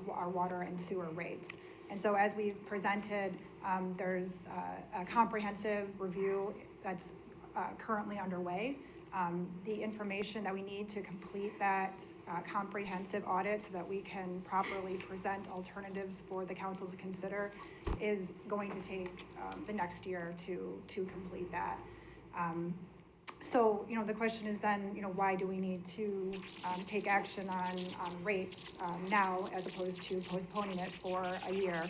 our water and sewer rates. And so as we've presented, there's a comprehensive review that's currently underway. The information that we need to complete that comprehensive audit so that we can properly present alternatives for the council to consider is going to take the next year to complete that. So, the question is then, why do we need to take action on rates now as opposed to postponing it for a year?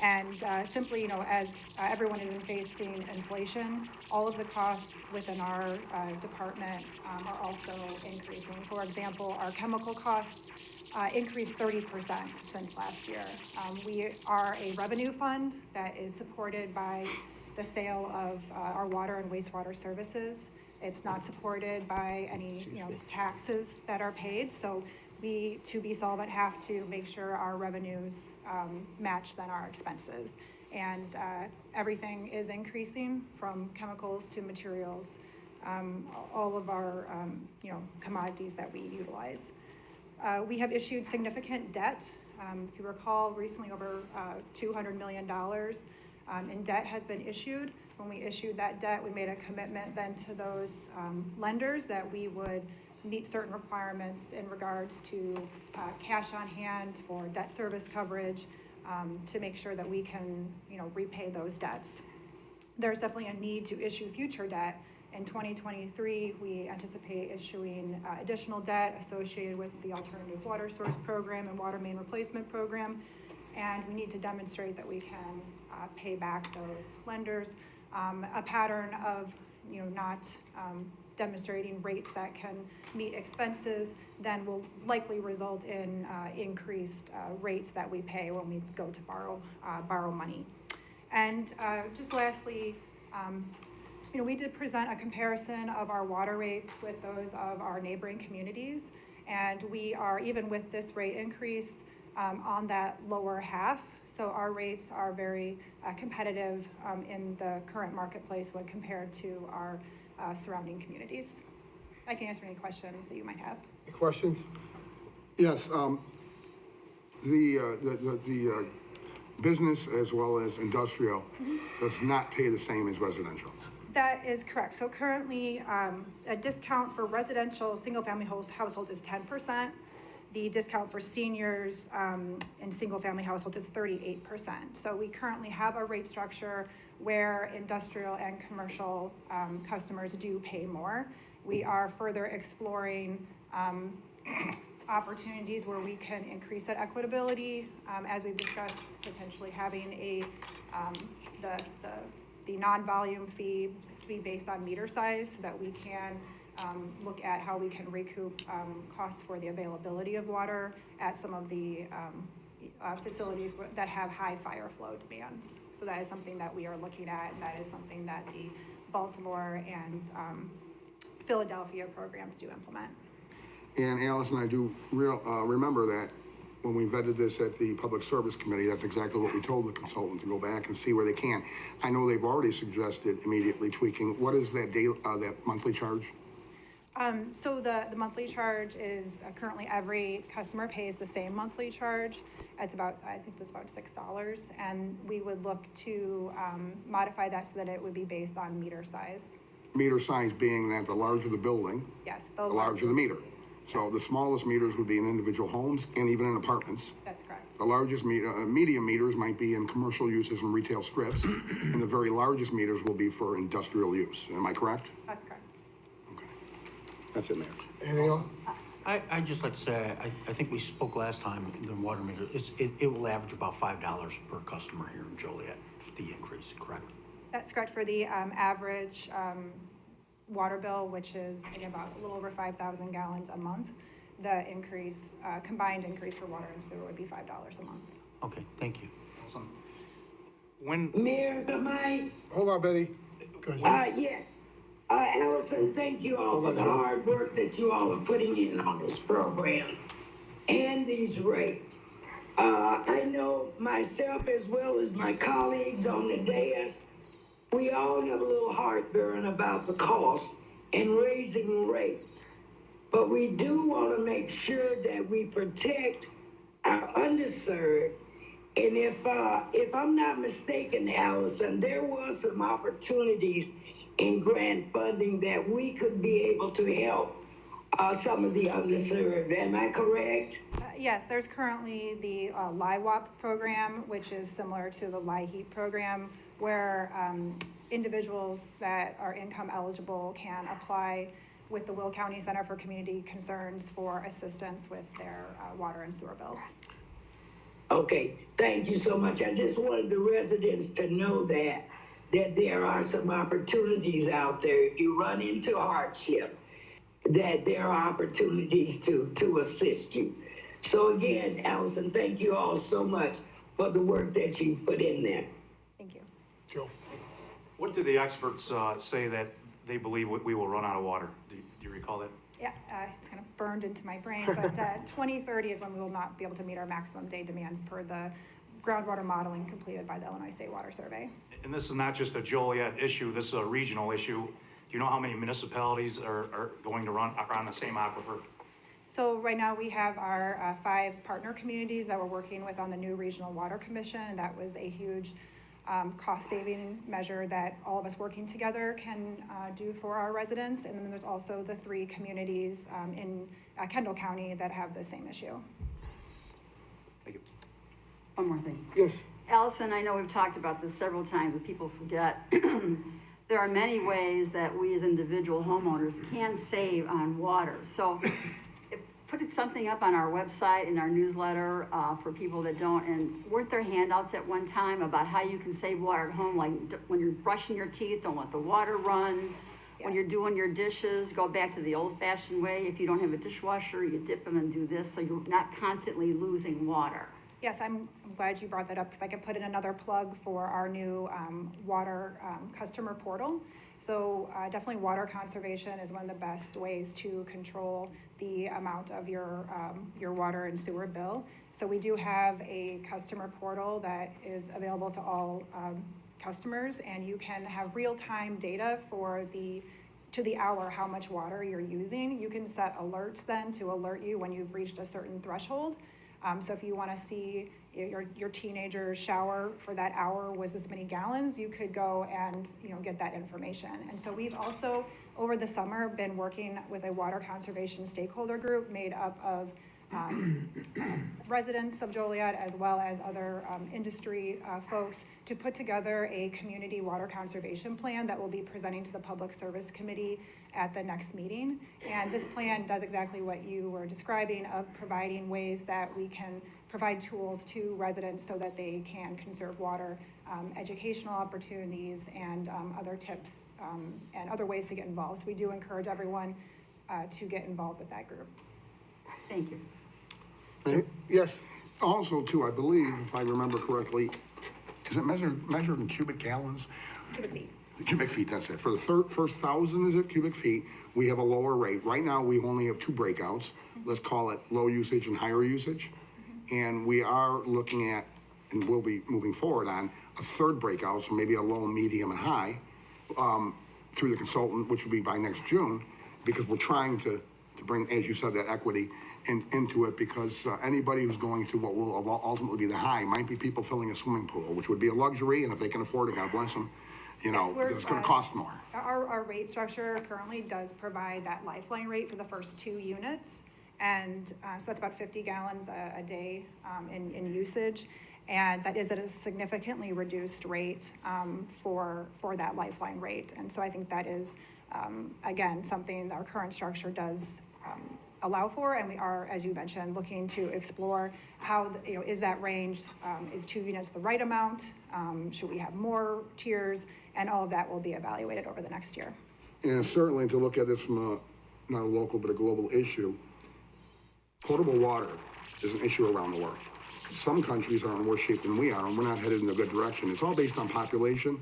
And simply, as everyone is facing inflation, all of the costs within our department are also increasing. For example, our chemical costs increased 30% since last year. We are a revenue fund that is supported by the sale of our water and wastewater services. It's not supported by any, taxes that are paid. So we, to be solvent, have to make sure our revenues match then our expenses. And everything is increasing from chemicals to materials, all of our, commodities that we utilize. We have issued significant debt. If you recall, recently over $200 million in debt has been issued. When we issued that debt, we made a commitment then to those lenders that we would meet certain requirements in regards to cash on hand for debt service coverage to make sure that we can, repay those debts. There's definitely a need to issue future debt. In 2023, we anticipate issuing additional debt associated with the Alternative Water Source Program and Water Main Replacement Program. And we need to demonstrate that we can pay back those lenders. A pattern of, not demonstrating rates that can meet expenses then will likely result in increased rates that we pay when we go to borrow money. And just lastly, we did present a comparison of our water rates with those of our neighboring communities. And we are, even with this rate increase, on that lower half. So our rates are very competitive in the current marketplace when compared to our surrounding communities. I can answer any questions that you might have. Any questions? Yes, the business as well as industrial does not pay the same as residential. That is correct. So currently, a discount for residential single-family households is 10%. The discount for seniors in single-family households is 38%. So we currently have a rate structure where industrial and commercial customers do pay more. We are further exploring opportunities where we can increase that equitability, as we've discussed, potentially having the non-volume fee to be based on meter size, so that we can look at how we can recoup costs for the availability of water at some of the facilities that have high fire flow demands. So that is something that we are looking at, and that is something that the Baltimore and Philadelphia programs do implement. And Allison, I do remember that when we vetted this at the Public Service Committee, that's exactly what we told the consultant, to go back and see where they can. I know they've already suggested immediately tweaking. What is that that monthly charge? So the monthly charge is currently every customer pays the same monthly charge. It's about, I think it's about $6, and we would look to modify that so that it would be based on meter size. Meter size being that the larger the building, Yes. the larger the meter. So the smallest meters would be in individual homes and even in apartments. That's correct. The largest medium meters might be in commercial uses and retail strips, and the very largest meters will be for industrial use. Am I correct? That's correct. Okay. That's it, Mayor. Anything else? I'd just like to say, I think we spoke last time in the water meter, it will average about $5 per customer here in Joliet, the increase, correct? That's correct for the average water bill, which is about a little over 5,000 gallons a month. The increase, combined increase for water and sewer would be $5 a month. Okay, thank you. Awesome. When, Mayor, Hold on, Betty. Go ahead. yes. Allison, thank you all for the hard work that you all are putting in on this program and these rates. I know myself as well as my colleagues on the dais, we all have a little heartburn about the cost and raising rates. But we do want to make sure that we protect our underserved. And if I'm not mistaken, Allison, there was some opportunities in grant funding that we could be able to help some of the underserved. Am I correct? Yes, there's currently the LIWAP program, which is similar to the LIHEAP program, where individuals that are income eligible can apply with the Will County Center for Community Concerns for assistance with their water and sewer bills. Okay, thank you so much. I just wanted the residents to know that there are some opportunities out there. If you run into hardship, that there are opportunities to assist you. So again, Allison, thank you all so much for the work that you put in there. Thank you. Joe. what do the experts say that they believe we will run out of water? Do you recall that? Yeah, it's kind of burned into my brain, but 2030 is when we will not be able to meet our maximum day demands per the groundwater modeling completed by the Illinois State Water Survey. And this is not just a Joliet issue, this is a regional issue. Do you know how many municipalities are going to run on the same aquifer? So right now we have our 5 partner communities that we're working with on the new Regional Water Commission, and that was a huge cost-saving measure that all of us working together can do for our residents. And then there's also the 3 communities in Kendall County that have the same issue. Thank you. One more thing. Yes. Allison, I know we've talked about this several times, but people forget. There are many ways that we as individual homeowners can save on water. So put something up on our website, in our newsletter, for people that don't. And weren't there handouts at one time about how you can save water at home? Like when you're brushing your teeth, don't let the water run. When you're doing your dishes, go back to the old-fashioned way. If you don't have a dishwasher, you dip them and do this, so you're not constantly losing water. Yes, I'm glad you brought that up, because I can put in another plug for our new water customer portal. So definitely water conservation is one of the best ways to control the amount of your water and sewer bill. So we do have a customer portal that is available to all customers, and you can have real-time data for to the hour how much water you're using. You can set alerts then to alert you when you've reached a certain threshold. So if you want to see your teenager's shower for that hour was this many gallons, you could go and get that information. And so we've also over the summer been working with a water conservation stakeholder group made up of residents of Joliet as well as other industry folks to put together a community water conservation plan that will be presenting to the Public Service Committee at the next meeting. And this plan does exactly what you were describing, of providing ways that we can provide tools to residents so that they can conserve water, educational opportunities, and other tips and other ways to get involved. So we do encourage everyone to get involved with that group. Thank you. Yes, Also, too, I believe, if I remember correctly, is it measured in cubic gallons? Cubic feet. Cubic feet, that's it. For the first 1,000, is it cubic feet, we have a lower rate. Right now, we only have 2 breakouts. Let's call it low usage and higher usage. And we are looking at, and we'll be moving forward on, a 3rd breakout, so maybe a low, medium, and high, through the consultant, which will be by next June, because we're trying to bring, as you said, that equity into it, because anybody who's going to what will ultimately be the high might be people filling a swimming pool, which would be a luxury, and if they can afford it, God bless them, you know, Yes, it's gonna cost more. Our rate structure currently does provide that lifeline rate for the first 2 units. And so that's about 50 gallons a day in usage. And that is at a significantly reduced rate for that lifeline rate. And so I think that is, again, something our current structure does allow for. And we are, as you mentioned, looking to explore how, is that range, is 2 units the right amount? Should we have more tiers? And all of that will be evaluated over the next year. And certainly to look at this from not a local, but a global issue, potable water is an issue around the world. Some countries are in worse shape than we are, and we're not headed in a good direction. It's all based on population.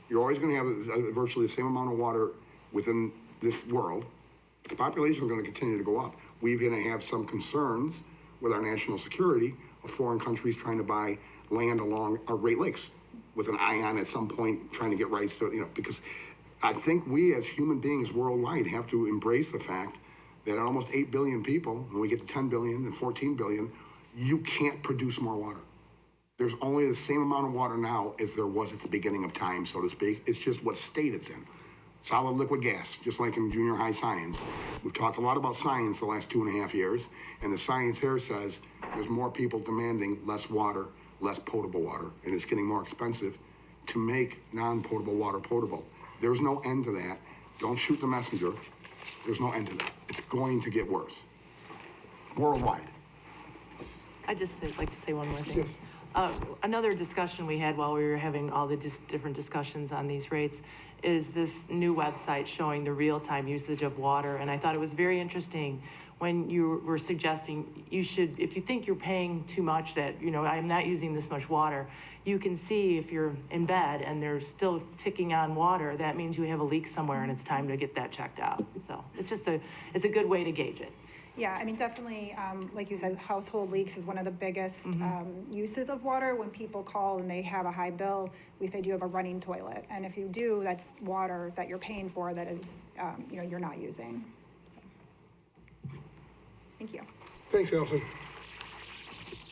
You're always going to have virtually the same amount of water within this world. The population is going to continue to go up. We're going to have some concerns with our national security of foreign countries trying to buy land along our Great Lakes with an eye on at some point trying to get rights to, because I think we as human beings worldwide have to embrace the fact that at almost 8 billion people, when we get to 10 billion and 14 billion, you can't produce more water. There's only the same amount of water now as there was at the beginning of time, so to speak. It's just what state it's in. Solid liquid gas, just like in junior high science. We've talked a lot about science the last 2.5 years, and the science here says there's more people demanding less water, less potable water, and it's getting more expensive to make non-potable water potable. There's no end to that. Don't shoot the messenger. There's no end to that. It's going to get worse. Worldwide. I'd just like to say one more thing. yes. Another discussion we had while we were having all the different discussions on these rates is this new website showing the real-time usage of water. And I thought it was very interesting when you were suggesting you should, if you think you're paying too much, that, I'm not using this much water, you can see if you're in bed and there's still ticking on water, that means you have a leak somewhere and it's time to get that checked out. So it's a good way to gauge it. Yeah, I mean, definitely, like you said, household leaks is one of the biggest uses of water. When people call and they have a high bill, we say, do you have a running toilet? And if you do, that's water that you're paying for that is, you're not using. So, thank you. Thanks, Allison.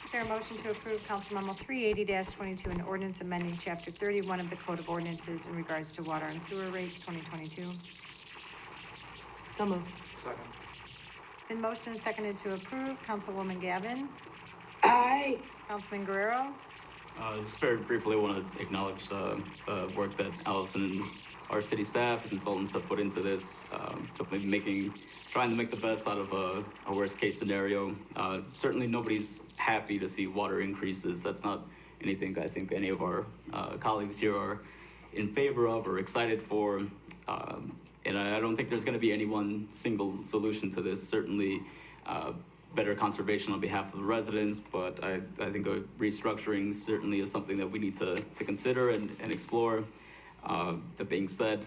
Is there a motion to approve Council Memo 380-22, an ordinance amending Chapter 31 of the Code of Ordinances in regards to water and sewer rates 2022? So moved. Second. Been motion and seconded to approve. Councilwoman Gavin, Aye. Councilman Guerrero, Just very briefly, I want to acknowledge the work that Allison and our city staff and consultants have put into this. Definitely trying to make the best out of a worst case scenario. Certainly nobody's happy to see water increases. That's not anything I think any of our colleagues here are in favor of or excited for. And I don't think there's going to be any one single solution to this. Certainly better conservation on behalf of the residents, but I think a restructuring certainly is something that we need to consider and explore. That being said,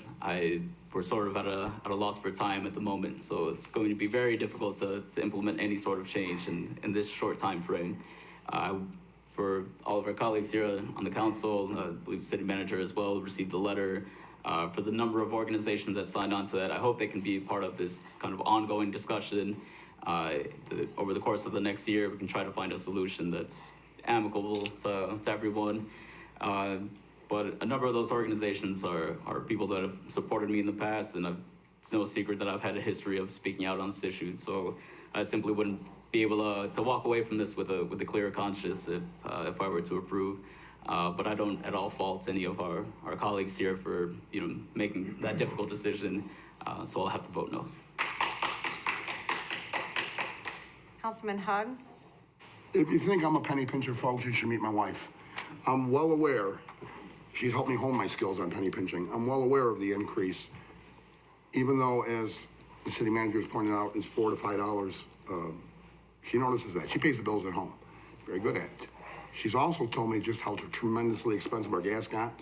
we're sort of at a loss for time at the moment, so it's going to be very difficult to implement any sort of change in this short time frame. For all of our colleagues here on the council, I believe the city manager as well received a letter. For the number of organizations that signed on to that, I hope they can be part of this kind of ongoing discussion. Over the course of the next year, we can try to find a solution that's amicable to everyone. But a number of those organizations are people that have supported me in the past, and it's no secret that I've had a history of speaking out on this issue. So I simply wouldn't be able to walk away from this with a clearer conscience if I were to approve. But I don't at all fault any of our colleagues here for, making that difficult decision. So I'll have to vote no. Councilman Hug? If you think I'm a penny pincher, folks, you should meet my wife. I'm well aware, she's helped me hone my skills on penny pinching. I'm well aware of the increase, even though, as the city manager has pointed out, it's $4 to $5. She notices that. She pays the bills at home. Very good at it. She's also told me just how tremendously expensive our gas got,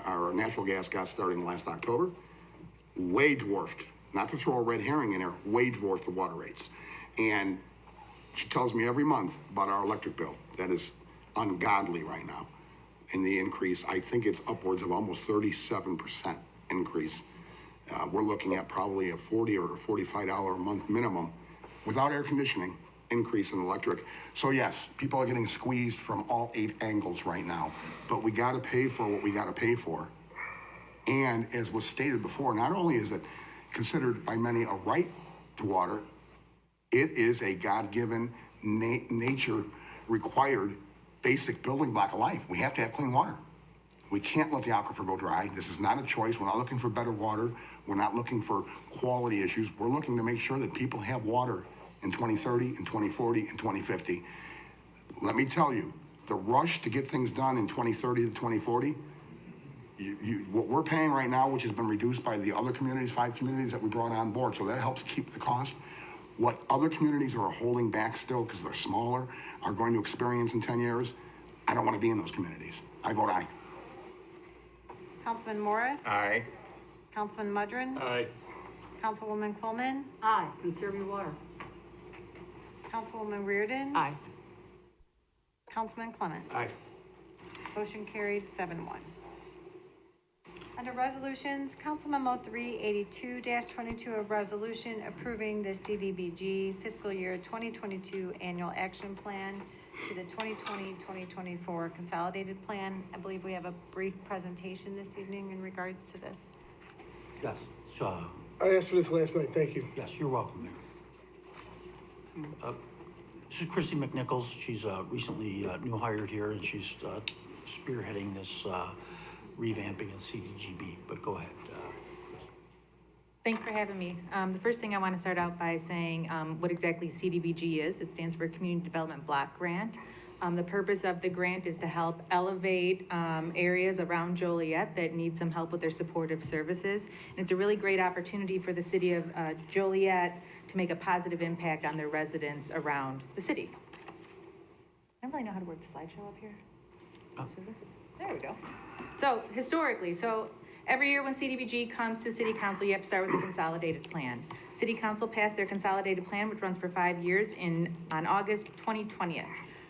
our natural gas got starting last October. Way dwarfed, not to throw a red herring in there, way dwarfed the water rates. And she tells me every month about our electric bill. That is ungodly right now. And the increase, I think it's upwards of almost 37% increase. We're looking at probably a $40 or $45 a month minimum without air conditioning increase in electric. So yes, people are getting squeezed from all 8 angles right now, but we gotta pay for what we gotta pay for. And as was stated before, not only is it considered by many a right to water, it is a God-given, nature required basic building block of life. We have to have clean water. We can't let the aquifer go dry. This is not a choice. We're not looking for better water. We're not looking for quality issues. We're looking to make sure that people have water in 2030, in 2040, in 2050. Let me tell you, the rush to get things done in 2030 to 2040, what we're paying right now, which has been reduced by the other communities, 5 communities that we brought on board, so that helps keep the cost. What other communities are holding back still because they're smaller, are going to experience in 10 years, I don't want to be in those communities. I vote aye. Councilman Morris? Aye. Councilman Mudrin? Aye. Councilwoman Coleman? Aye, conserve your water. Councilwoman Reardon? Aye. Councilman Clement? Aye. Motion carried 7-1. Under resolutions, Council Memo 382-22, a resolution approving the Cdbg fiscal year 2022 annual action plan to the 2020-2024 consolidated plan. I believe we have a brief presentation this evening in regards to this. Yes, so, I asked for this last night, thank you. yes, you're welcome, Mayor. This is Christy McNichols. She's recently new hired here, and she's spearheading this revamping of CDGB, but go ahead. Thanks for having me. The first thing I want to start out by saying what exactly CDBG is. It stands for Community Development Block Grant. The purpose of the grant is to help elevate areas around Joliet that need some help with their supportive services. And it's a really great opportunity for the city of Joliet to make a positive impact on their residents around the city. I don't really know how to work the slideshow up here. There we go. So historically, every year when CDBG comes to City Council, you have to start with a consolidated plan. City Council passed their consolidated plan, which runs for 5 years on August 2020.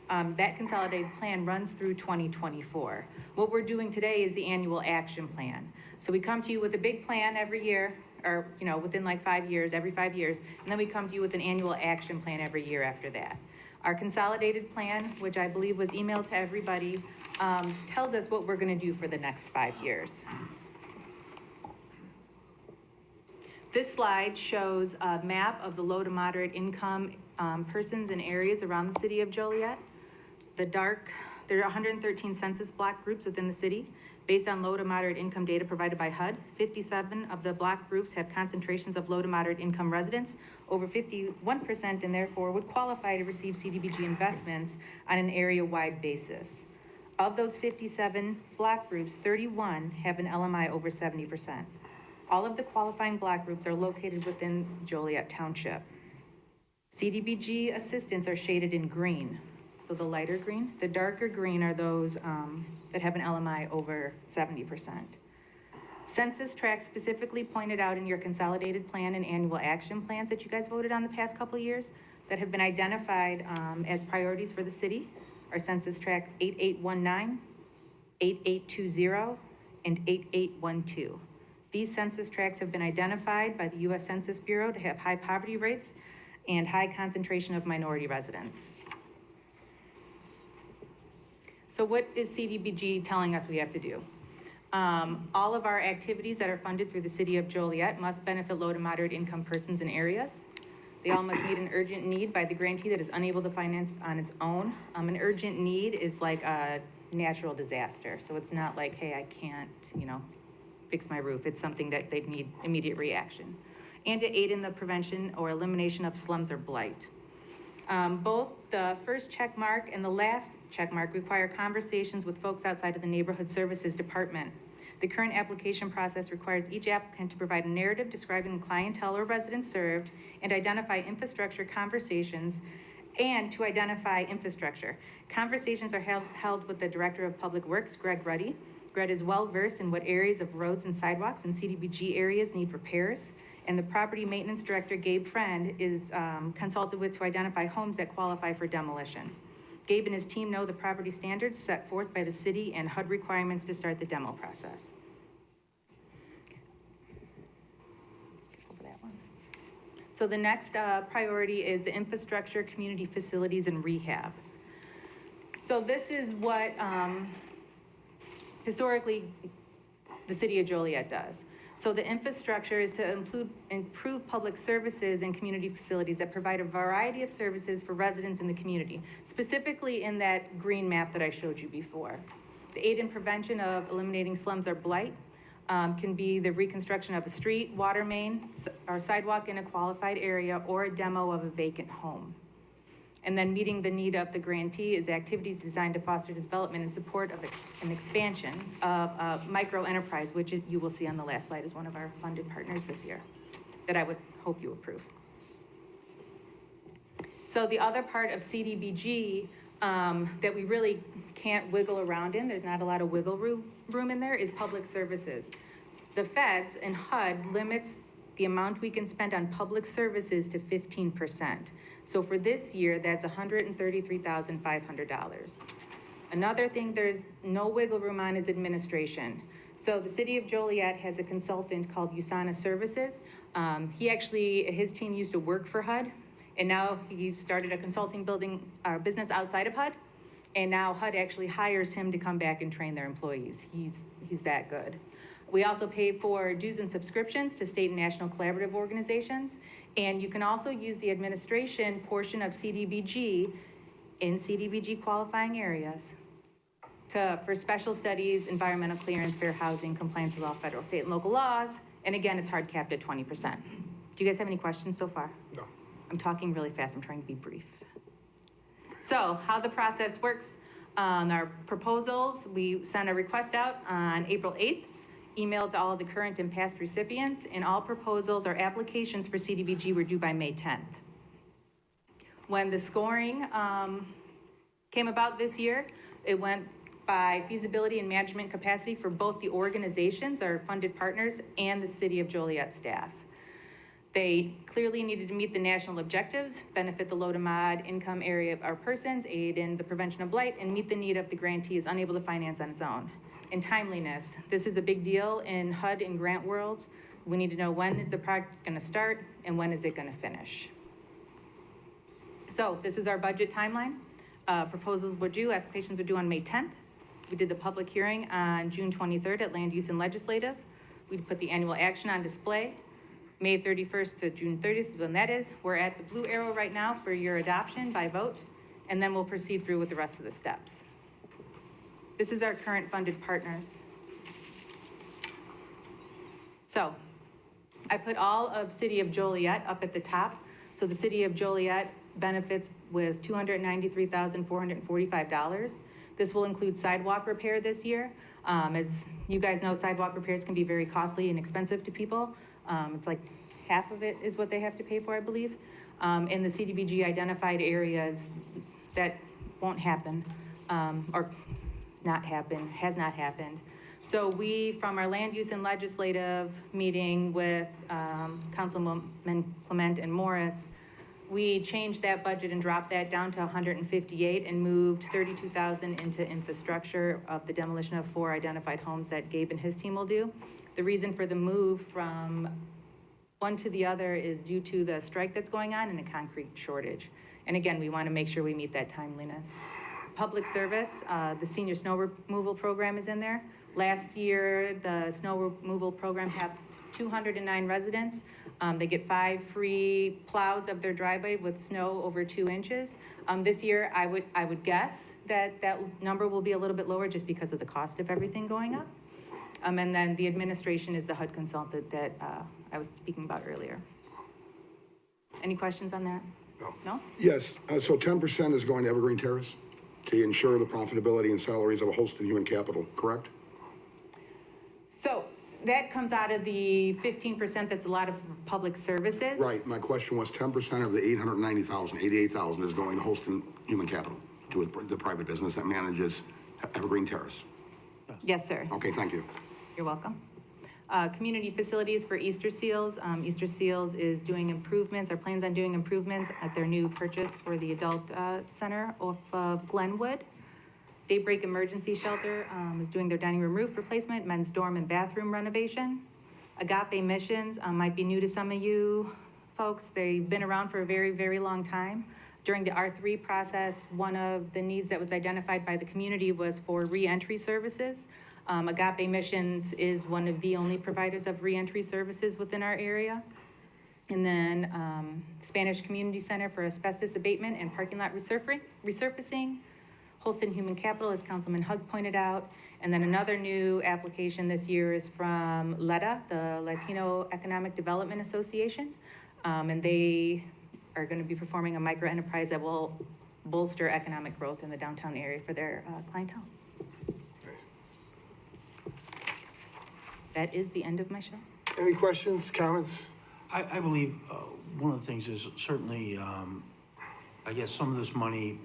That consolidated plan runs through 2024. What we're doing today is the annual action plan. So we come to you with a big plan every year, or within like 5 years, every 5 years, and then we come to you with an annual action plan every year after that. Our consolidated plan, which I believe was emailed to everybody, tells us what we're going to do for the next 5 years. This slide shows a map of the low to moderate income persons and areas around the city of Joliet. There are 113 census block groups within the city. Based on low to moderate income data provided by HUD, 57 of the block groups have concentrations of low to moderate income residents, over 51%, and therefore would qualify to receive CDBG investments on an area-wide basis. Of those 57 block groups, 31 have an LMI over 70%. All of the qualifying block groups are located within Joliet Township. CDBG assistants are shaded in green, so the lighter green. The darker green are those that have an LMI over 70%. Census tracts specifically pointed out in your consolidated plan and annual action plans that you guys voted on the past couple of years that have been identified as priorities for the city are Census Tract 8819, 8820, and 8812. These census tracts have been identified by the U.S. Census Bureau to have high poverty rates and high concentration of minority residents. So what is CDBG telling us we have to do? All of our activities that are funded through the city of Joliet must benefit low to moderate income persons and areas. They all must meet an urgent need by the grantee that is unable to finance on its own. An urgent need is like a natural disaster, so it's not like, hey, I can't, fix my roof. It's something that they need immediate reaction. And to aid in the prevention or elimination of slums or blight. Both the first check mark and the last check mark require conversations with folks outside of the Neighborhood Services Department. The current application process requires each applicant to provide a narrative describing the clientele or residents served and identify infrastructure conversations and to identify infrastructure. Conversations are held with the Director of Public Works, Greg Ruddy. Greg is well-versed in what areas of roads and sidewalks and CDBG areas need repairs. And the Property Maintenance Director, Gabe Friend, is consulted with to identify homes that qualify for demolition. Gabe and his team know the property standards set forth by the city and HUD requirements to start the demo process. Skip over that one. So the next priority is the infrastructure, community facilities, and rehab. So this is what historically the city of Joliet does. So the infrastructure is to improve public services and community facilities that provide a variety of services for residents in the community, specifically in that green map that I showed you before. The aid in prevention of eliminating slums or blight can be the reconstruction of a street, water main, or sidewalk in a qualified area, or a demo of a vacant home. And then meeting the need of the grantee is activities designed to foster development and support of an expansion of micro enterprise, which you will see on the last slide is one of our funded partners this year that I would hope you approve. So the other part of CDBG that we really can't wiggle around in, there's not a lot of wiggle room in there, is public services. The feds and HUD limits the amount we can spend on public services to 15%. So for this year, that's $133,500. Another thing there's no wiggle room on is administration. So the city of Joliet has a consultant called USANA Services. His team used to work for HUD, and now he started a consulting business outside of HUD, and now HUD actually hires him to come back and train their employees. He's that good. We also pay for dues and subscriptions to state and national collaborative organizations. And you can also use the administration portion of CDBG in CDBG qualifying areas for special studies, environmental clearance, fair housing, compliance with all federal, state, and local laws. And again, it's hard capped at 20%. Do you guys have any questions so far? No. I'm talking really fast. I'm trying to be brief. So how the process works, our proposals, we send a request out on April 8th. Emailed to all of the current and past recipients, and all proposals or applications for CDBG were due by May 10th. When the scoring came about this year, it went by feasibility and management capacity for both the organizations, our funded partners, and the city of Joliet staff. They clearly needed to meet the national objectives, benefit the low to mod income area of our persons, aid in the prevention of blight, and meet the need of the grantee is unable to finance on its own. And timeliness. This is a big deal in HUD and grant worlds. We need to know when is the project gonna start and when is it gonna finish. So this is our budget timeline. Proposals were due, applications were due on May 10th. We did the public hearing on June 23rd at Land Use and Legislative. We put the annual action on display. May 31st to June 30th is when that is. We're at the blue arrow right now for your adoption by vote, and then we'll proceed through with the rest of the steps. This is our current funded partners. So I put all of City of Joliet up at the top. So the City of Joliet benefits with $293,445. This will include sidewalk repair this year. As you guys know, sidewalk repairs can be very costly and expensive to people. It's like half of it is what they have to pay for, I believe. In the CDBG identified areas that won't happen, or not happen, has not happened. So we, from our land use and legislative meeting with Councilman Clement and Morris, we changed that budget and dropped that down to 158 and moved 32,000 into infrastructure of the demolition of 4 identified homes that Gabe and his team will do. The reason for the move from one to the other is due to the strike that's going on and a concrete shortage. And again, we want to make sure we meet that timeliness. Public service, the senior snow removal program is in there. Last year, the snow removal program 209 residents. They get 5 free plows of their driveway with snow over 2 inches. This year, I would guess that that number will be a little bit lower just because of the cost of everything going up. And then the administration is the HUD consultant that I was speaking about earlier. Any questions on that? No. No? Yes, so 10% is going to Evergreen Terrace to ensure the profitability and salaries of a Holston human capital, correct? So that comes out of the 15% that's a lot of public services. Right, my question was 10% of the 890,000, 88,000 is going to Holston human capital, to the private business that manages Evergreen Terrace. Yes, sir. Okay, thank you. You're welcome. Community facilities for Easter Seals. Easter Seals is doing improvements, or plans on doing improvements at their new purchase for the adult center off of Glenwood. Daybreak Emergency Shelter is doing their dining room roof replacement, men's dorm and bathroom renovation. Agape Missions might be new to some of you folks. They've been around for a very, very long time. During the R3 process, one of the needs that was identified by the community was for reentry services. Agape Missions is one of the only providers of reentry services within our area. And then Spanish Community Center for asbestos abatement and parking lot resurfacing. Holston Human Capital, as Councilman Hug pointed out. And then another new application this year is from LEDA, the Latino Economic Development Association. And they are going to be performing a micro enterprise that will bolster economic growth in the downtown area for their clientele. That is the end of my show. Any questions, comments? I believe one of the things is certainly, I guess some of this money,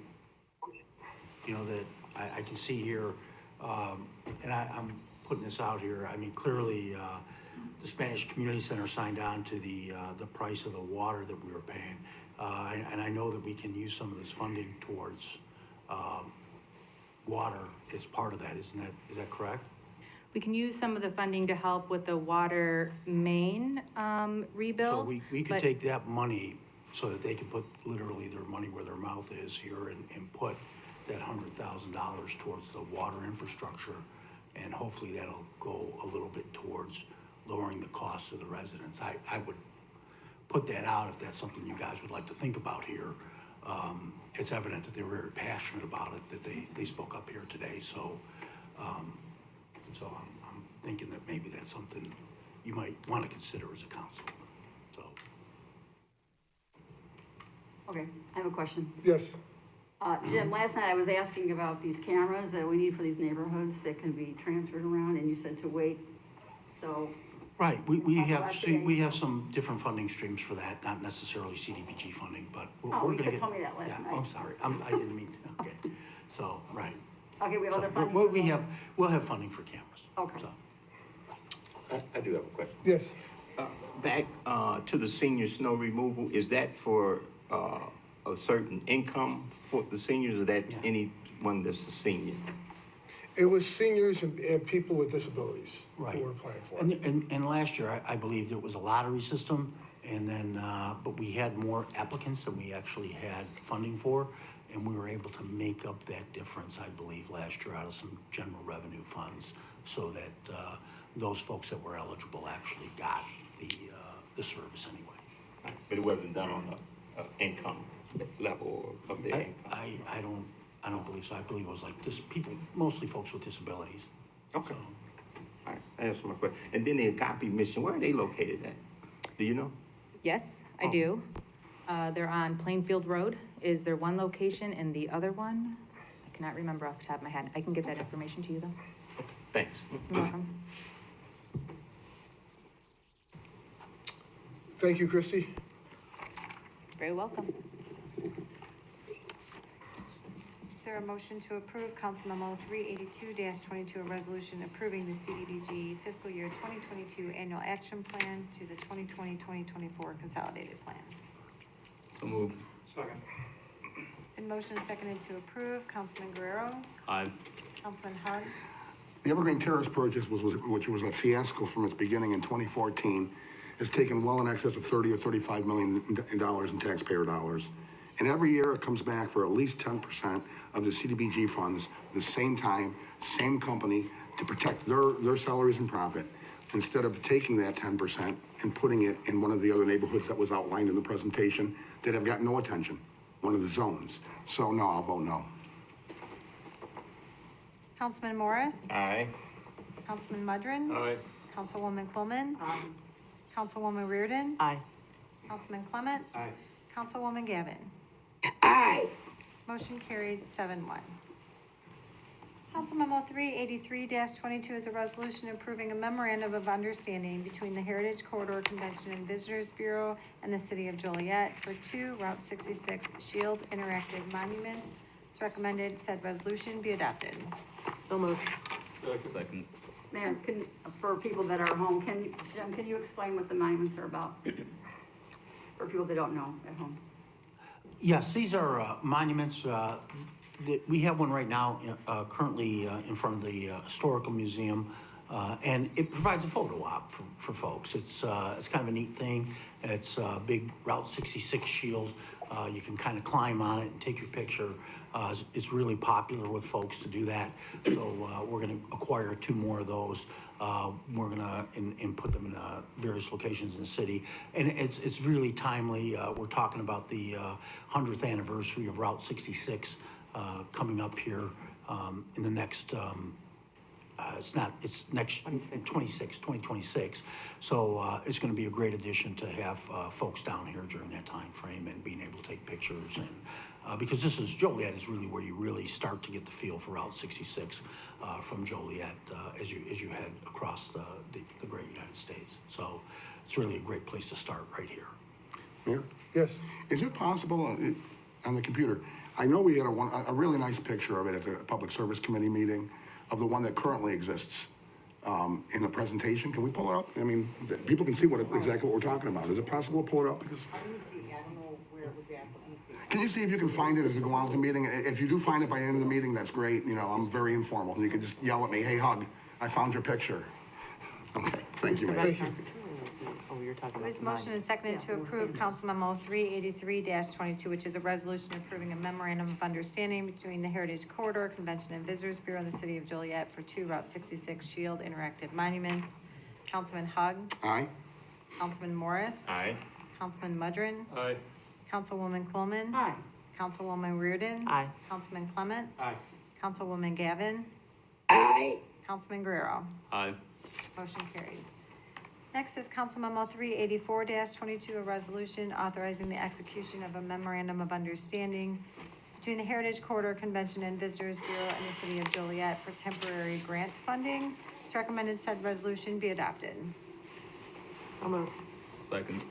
you know, that I can see here, and I'm putting this out here. I mean, clearly, the Spanish Community Center signed on to the price of the water that we were paying. And I know that we can use some of this funding towards water as part of that, is that correct? We can use some of the funding to help with the water main rebuild. So we could but- take that money so that they can put literally their money where their mouth is here and put that $100,000 towards the water infrastructure. And hopefully that'll go a little bit towards lowering the cost of the residents. I would put that out if that's something you guys would like to think about here. It's evident that they were very passionate about it, that they spoke up here today. So I'm thinking that maybe that's something you might want to consider as a council. So. Okay, I have a question. Yes. Jim, last night I was asking about these cameras that we need for these neighborhoods that can be transferred around, and you said to wait, so. Right, we have some different funding streams for that, not necessarily CDBG funding, but we're Oh, going you to could get. tell me that last night. I'm sorry, I didn't mean to, okay, so, right. Okay, we have other So, funding. we'll have funding for cameras. Okay. So. I do have a question. Yes. Back to the senior snow removal, is that for a certain income for the seniors, or that Yeah. anyone that's a senior? It was seniors and people with disabilities Right. who were applying for And, it. and last year, I believe there was a lottery system, and then, but we had more applicants than we actually had funding for, and we were able to make up that difference, I believe, last year out of some general revenue funds, so that those folks that were eligible actually got the service anyway. But it wasn't done on a income level of their income? I don't believe so. I believe it was like just people, mostly folks with disabilities. Okay. So, All right, I answered my question. And then the Agape Mission, where are they located at? Do you know? Yes, I Oh. do. They're on Plainfield Road is their one location, and the other one, I cannot remember off the top of my head. I can get that information to you though. Thanks. You're welcome. Thank you, Christie. Very welcome. Is there a motion to approve Council Memo 382-22, a resolution approving the Cdbg fiscal year 2022 annual action plan to the 2020-2024 consolidated plan? So moved. Second. In motion seconded to approve, Councilman Guerrero, Aye. Councilman Hug, The Evergreen Terrace purchase, which was a fiasco from its beginning in 2014, has taken well in excess of $30 or $35 million in taxpayer dollars. And every year it comes back for at least 10% of the CDBG funds, the same time, same company, to protect their salaries and profit. instead of taking that 10% and putting it in one of the other neighborhoods that was outlined in the presentation that have got no attention, one of the zones. So no, I'll vote no. Councilman Morris? Aye. Councilman Mudrin? Aye. Councilwoman Quillman? Councilwoman Reardon? Aye. Councilman Clement? Aye. Councilwoman Gavin? Aye. Motion carried 7-1. Council Memo 383-22 is a resolution approving a memorandum of understanding between the Heritage Corridor Convention and Visitors Bureau and the City of Joliet for 2 Route 66 Shield Interactive Monuments. It's recommended said resolution be adopted. So moved. Second. Mayor, for people that are at home, Jim, can you explain what the monuments are about? For people that don't know at home. Yes, these are monuments. We have one right now currently in front of the Historical Museum, and it provides a photo op for folks. It's kind of a neat thing. It's a big Route 66 shield. You can kind of climb on it and take your picture. It's really popular with folks to do that. So we're going to acquire 2 more of those. We're going to and put them in various locations in the city. And it's really timely. We're talking about the 100th anniversary of Route 66 coming up here in the next, it's next 2026. So it's going to be a great addition to have folks down here during that time frame and being able to take pictures. And because Joliet is really where you really start to get the feel for Route 66 from Joliet as you head across the great United States. So it's really a great place to start right here. Mayor? Yes. Is it possible on the computer? I know we had a really nice picture of it at the Public Service Committee meeting of the one that currently exists in the presentation. Can we pull it up? I mean, people can see exactly what we're talking about. Is it possible to pull it up? Because can you see if you can find it as we go on with the meeting? If you do find it by the end of the meeting, that's great. You know, I'm very informal. You can just yell at me, hey, Hug, I found your picture. Okay, thank you, Mayor. Oh, you're talking It about was the motion and seconded to approve Council Memo 383-22, which is a resolution approving a memorandum of understanding between the Heritage Corridor Convention and Visitors Bureau and the City of Joliet for 2 Route 66 Shield Interactive Monuments. Councilman Hug. Aye. Councilman Morris. Aye. Councilman Mudrin. Aye. Councilwoman Quillman. Aye. Councilwoman Reardon. Aye. Councilman Clement. Aye. Councilwoman Gavin. Aye. Councilman Guerrero. Aye. Motion carried. Next is Council Memo 384-22, a resolution authorizing the execution of a memorandum of understanding between the Heritage Corridor Convention and Visitors Bureau and the City of Joliet for temporary grant funding. It's recommended said resolution be adopted. So moved. Second.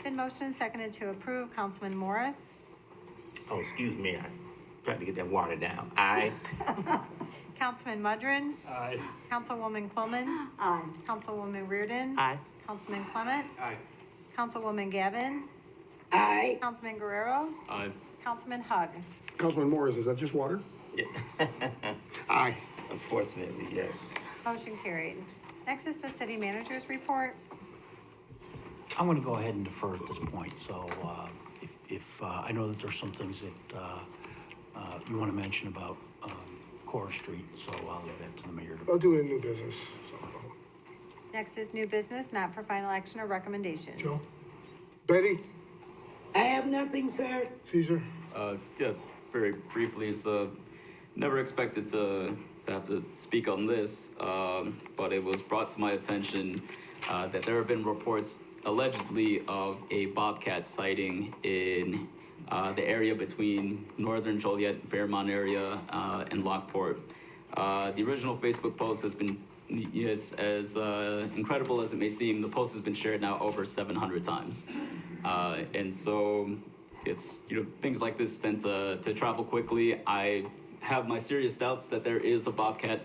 Been motioned and seconded to approve. Councilman Morris. Oh, excuse me, I tried to get that water down. Aye. Councilman Mudrin. Aye. Councilwoman Quillman. Aye. Councilwoman Reardon. Aye. Councilman Clement. Aye. Councilwoman Gavin. Aye. Councilman Guerrero. Aye. Councilman Hug. Councilman Morris, is that just water? Aye. Unfortunately, yes. Motion carried. Next is the city manager's report. I'm going to go ahead and defer at this point. So if I know that there's some things that you want to mention about Core Street, so I'll leave that to the mayor. I'll do it in new business. So, Next is new business, not for final action or recommendation. Joe? Betty? I have nothing, sir. Caesar? Yeah, very briefly, it's never expected to have to speak on this, but it was brought to my attention that there have been reports allegedly of a bobcat sighting in the area between northern Joliet, Fairmont area, and Lockport. The original Facebook post has been, as incredible as it may seem, the post has been shared now over 700 times. And so it's, things like this tend to travel quickly. I have my serious doubts that there is a bobcat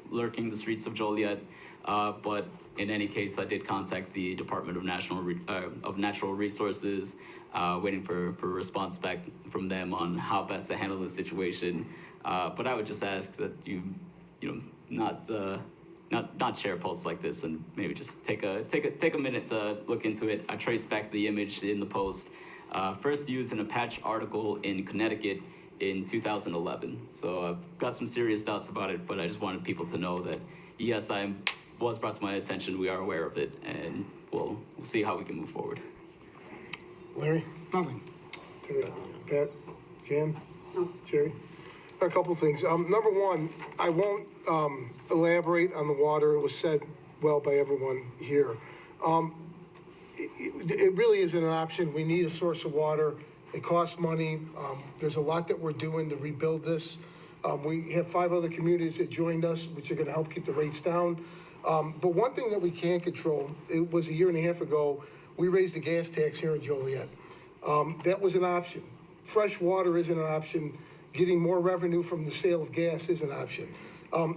lurking the streets of Joliet, but in any case, I did contact the Department of Natural Resources, waiting for a response back from them on how best to handle the situation. But I would just ask that you not share posts like this, and maybe just take a minute to look into it. I traced back the image in the post, first used in a patch article in Connecticut in 2011. So I've got some serious doubts about it, but I just wanted people to know that yes, I'm was brought to my attention. We are aware of it, and we'll see how we can move forward. Larry? Nothing. Terry? Pat? Jan? Jerry? A couple things. Number one, I won't elaborate on the water. It was said well by everyone here. It really isn't an option. We need a source of water. It costs money. There's a lot that we're doing to rebuild this. We have 5 other communities that joined us, which are gonna help keep the rates down. But one thing that we can't control, it was a year and a half ago, we raised the gas tax here in Joliet. That was an option. Fresh water isn't an option. Getting more revenue from the sale of gas is an option.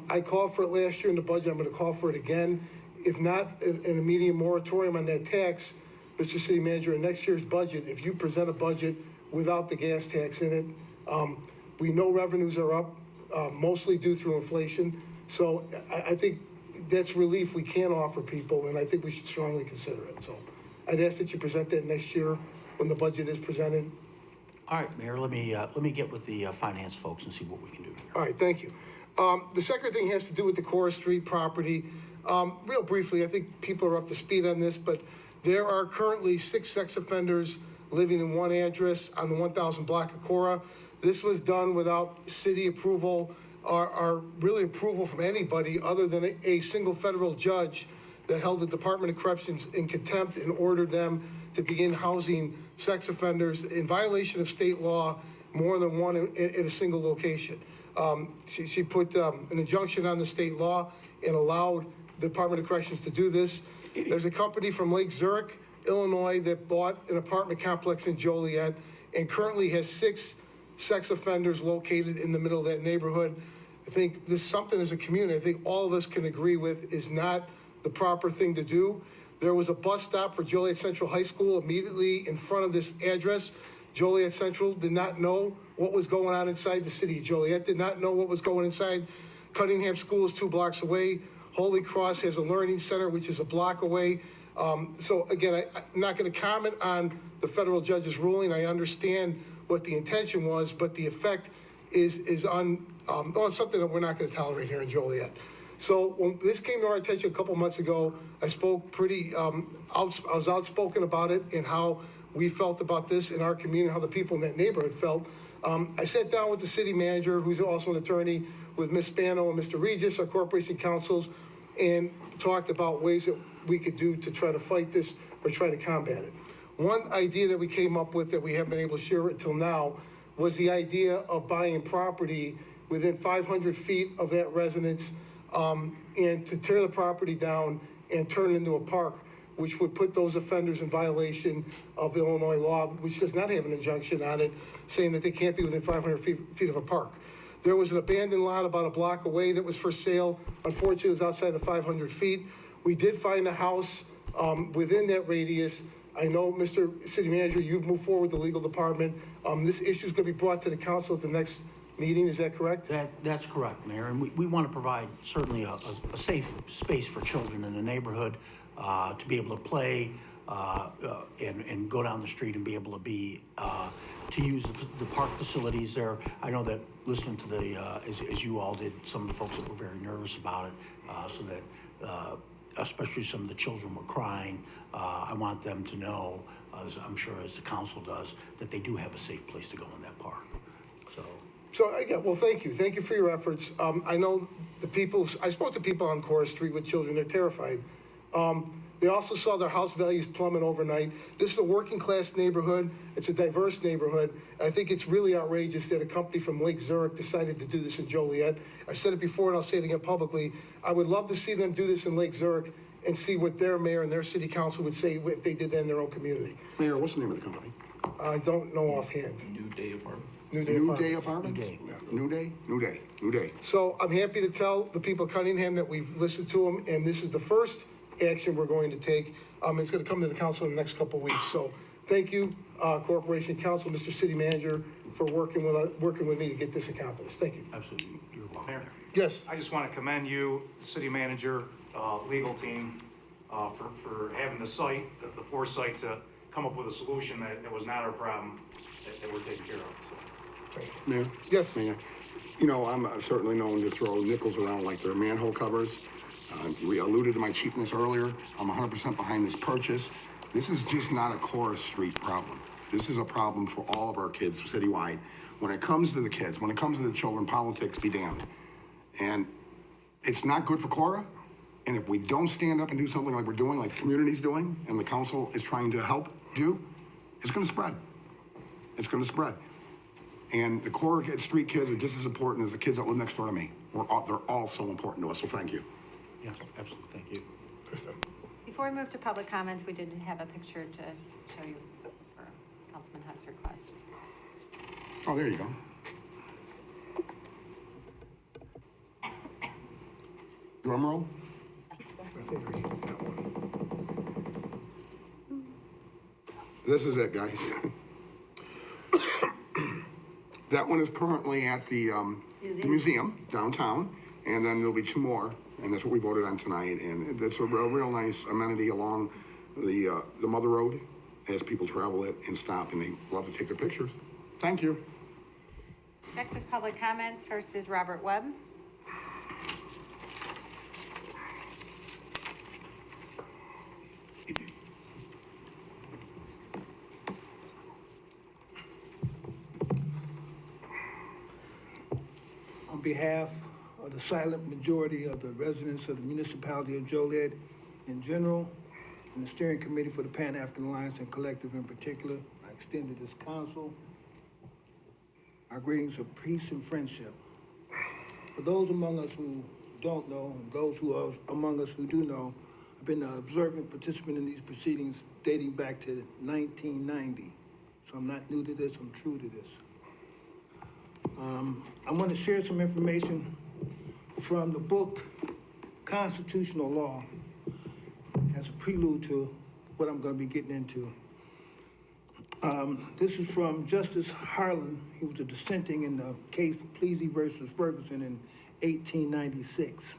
I called for it last year in the budget. I'm gonna call for it again. If not, an immediate moratorium on that tax, Mr. City Manager, in next year's budget, if you present a budget without the gas tax in it, we know revenues are up, mostly due through inflation. So I think that's relief we can offer people, and I think we should strongly consider it. So I'd ask that you present that next year when the budget is presented. All right, Mayor, let me get with the finance folks and see what we can do here. All right, thank you. The second thing has to do with the Cora Street property. Real briefly, I think people are up to speed on this, but there are currently 6 sex offenders living in one address on the 1000 block of Cora. This was done without city approval or really approval from anybody other than a single federal judge that held the Department of Corrections in contempt and ordered them to begin housing sex offenders in violation of state law, more than one in a single location. She put an injunction on the state law and allowed the Department of Corrections to do this. There's a company from Lake Zurich, Illinois, that bought an apartment complex in Joliet and currently has 6 sex offenders located in the middle of that neighborhood. I think this is something as a community, I think all of us can agree with is not the proper thing to do. There was a bus stop for Joliet Central High School immediately in front of this address. Joliet Central did not know what was going on inside the city. Joliet did not know what was going inside. Cunningham School is 2 blocks away. Holy Cross has a learning center, which is a block away. So again, I'm not going to comment on the federal judge's ruling. I understand what the intention was, but the effect is on something that we're not going to tolerate here in Joliet. So when this came to our attention a couple months ago, I spoke I was outspoken about it and how we felt about this in our community, how the people in that neighborhood felt. I sat down with the city manager, who's also an attorney, with Ms. Spano and Mr. Regis, our corporation counsels, and talked about ways that we could do to try to fight this or try to combat it. One idea that we came up with that we haven't been able to share until now was the idea of buying property within 500 feet of that residence and to tear the property down and turn it into a park, which would put those offenders in violation of Illinois law, which does not have an injunction on it, saying that they can't be within 500 feet of a park. There was an abandoned lot about a block away that was for sale. Unfortunately, it was outside the 500 feet. We did find a house within that radius. I know, Mr. City Manager, you've moved forward with the legal department. This issue is going to be brought to the council at the next meeting. Is that correct? That's correct, Mayor. And we want to provide certainly a safe space for children in the neighborhood to be able to play and go down the street and be able to use the park facilities there. I know that listening to as you all did, some of the folks that were very nervous about it, so that especially some of the children were crying. I want them to know, as I'm sure as the council does, that they do have a safe place to go in that park. So again, well, thank you. Thank you for your efforts. I know I spoke to people on Cora Street with children. They're terrified. They also saw their house values plummet overnight. This is a working class neighborhood. It's a diverse neighborhood. I think it's really outrageous that a company from Lake Zurich decided to do this in Joliet. I said it before and I'll say it again publicly. I would love to see them do this in Lake Zurich and see what their mayor and their city council would say if they did that in their own community. Mayor, what's the name of the company? I don't know offhand. New Day Apartments. New Day Apartments? New Day. So I'm happy to tell the people of Cunningham that we've listened to them, and this is the first action we're going to take. It's going to come to the council in the next couple of weeks. So thank you, Corporation Council, Mr. City Manager, for working with me to get this accomplished. Thank you. Absolutely. You're welcome. Mayor, Yes. I just want to commend you, the city manager, legal team, for having the foresight to come up with a solution that was not our problem, that we're taking care of. So. Mayor? Yes. Mayor, you know, I'm certainly known to throw nickels around like they're manhole covers. We alluded to my chiefness earlier. I'm 100% behind this purchase. This is just not a Cora Street problem. This is a problem for all of our kids citywide. When it comes to the kids, when it comes to the children, politics be damned. And it's not good for Cora. And if we don't stand up and do something like we're doing, like the community's doing, and the council is trying to help do, it's gonna spread. It's gonna spread. And the Cora Street kids are just as important as the kids that live next door to me. They're all so important to us, so thank you. Yeah, absolutely, thank you. Krista. Before we move to public comments, we did have a picture to show you for Councilman Huck's request. Oh, there you go. Drum roll. This is it, guys. That one is currently at the museum downtown, and then there'll be two more, and that's what we voted on tonight. And it's a real nice amenity along the Mother Road as people travel it and stop, and they love to take their pictures. Thank you. Next is public comments. First is Robert Webb. On behalf of the silent majority of the residents of the municipality of Joliet in general, and the steering committee for the Pan-African Alliance and Collective in particular, I extend to this council our greetings of peace and friendship. For those among us who don't know, and those who are among us who do know, I've been an observant participant in these proceedings dating back to 1990. So I'm not new to this, I'm true to this. I want to share some information from the book Constitutional Law as a prelude to what I'm going to be getting into. This is from Justice Harlan. He was a dissenting in the case Plessy versus Ferguson in 1896.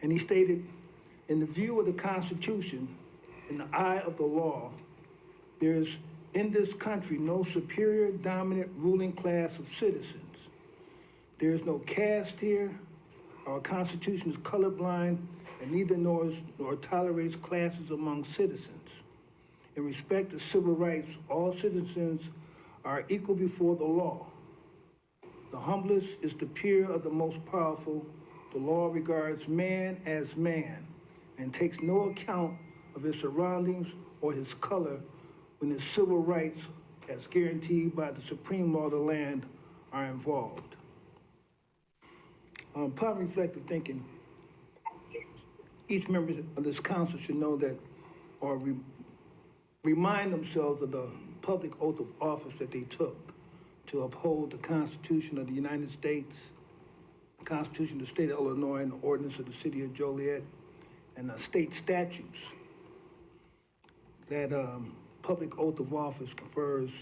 And he stated, in the view of the Constitution, in the eye of the law, there is in this country no superior dominant ruling class of citizens. There is no caste here. Our Constitution is colorblind and neither nor tolerates classes among citizens. In respect to civil rights, all citizens are equal before the law. The humblest is the peer of the most powerful. The law regards man as man and takes no account of his surroundings or his color when his civil rights, as guaranteed by the supreme law of the land, are involved. Upon reflective thinking, each member of this council should know that, or remind themselves of the public oath of office that they took to uphold the Constitution of the United States, the Constitution of the State of Illinois, and the Ordinance of the City of Joliet, and the state statutes. That public oath of office confers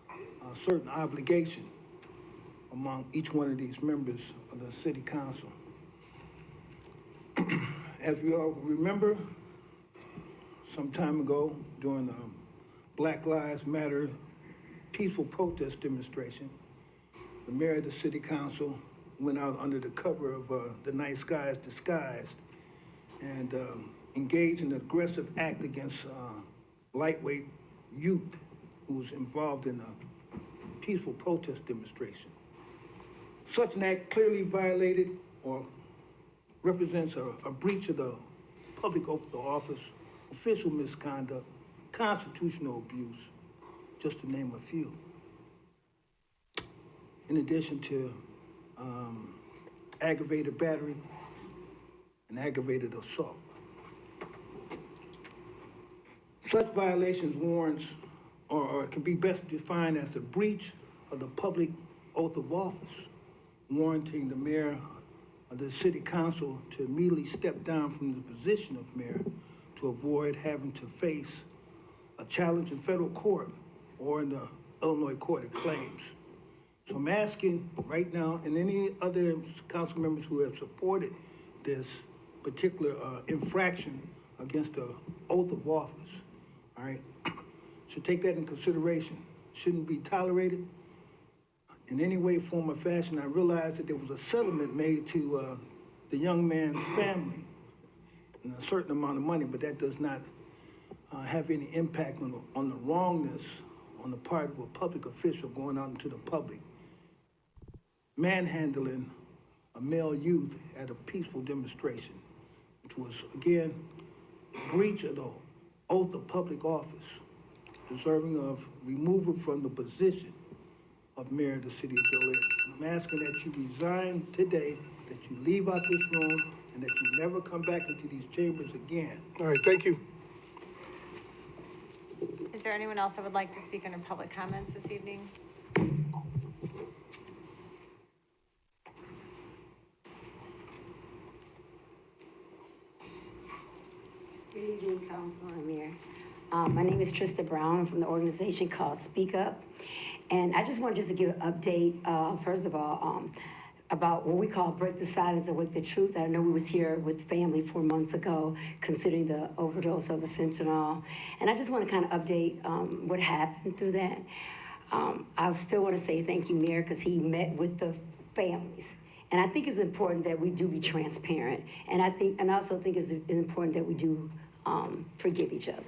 a certain obligation among each one of these members of the city council. As we all remember, some time ago during the Black Lives Matter peaceful protest demonstration, the mayor of the city council went out under the cover of the night skies disguised and engaged in an aggressive act against lightweight youth who was involved in a peaceful protest demonstration. Such an act clearly violated or represents a breach of the public oath of office, official misconduct, constitutional abuse, just to name a few. In addition to aggravated battery and aggravated assault. Such violations warrants or can be best defined as a breach of the public oath of office, warranting the mayor of the city council to immediately step down from the position of mayor to avoid having to face a challenge in federal court or in the Illinois Court of Claims. So I'm asking right now, and any other council members who have supported this particular infraction against the oath of office, all right, should take that in consideration. Shouldn't be tolerated in any way, form, or fashion. I realized that there was a settlement made to the young man's family a certain amount of money, but that does not have any impact on the wrongness on the part of a public official going out into the public, manhandling a male youth at a peaceful demonstration, which was, again, breach of the oath of public office, deserving of removal from the position of mayor of the city of Joliet. I'm asking that you resign today, that you leave out this room, and that you never come back into these chambers again. All right, thank you. Is there anyone else that would like to speak under public comments this evening? Good evening, Council and Mayor. My name is Trista Brown. I'm from the organization called Speak Up. And I just wanted to give an update, first of all, about what we call break the silence and wake the truth. I know we was here with family 4 months ago, considering the overdose of the fentanyl. And I just want to kind of update what happened through that. I still want to say thank you, Mayor, because he met with the families. And I think it's important that we do be transparent. And I also think it's important that we do forgive each other.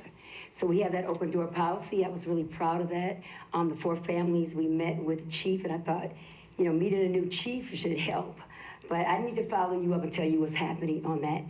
So we have that open door policy. I was really proud of that. The 4 families, we met with the chief, and I thought, you know, meeting a new chief should help. But I need to follow you up and tell you what's happening on that.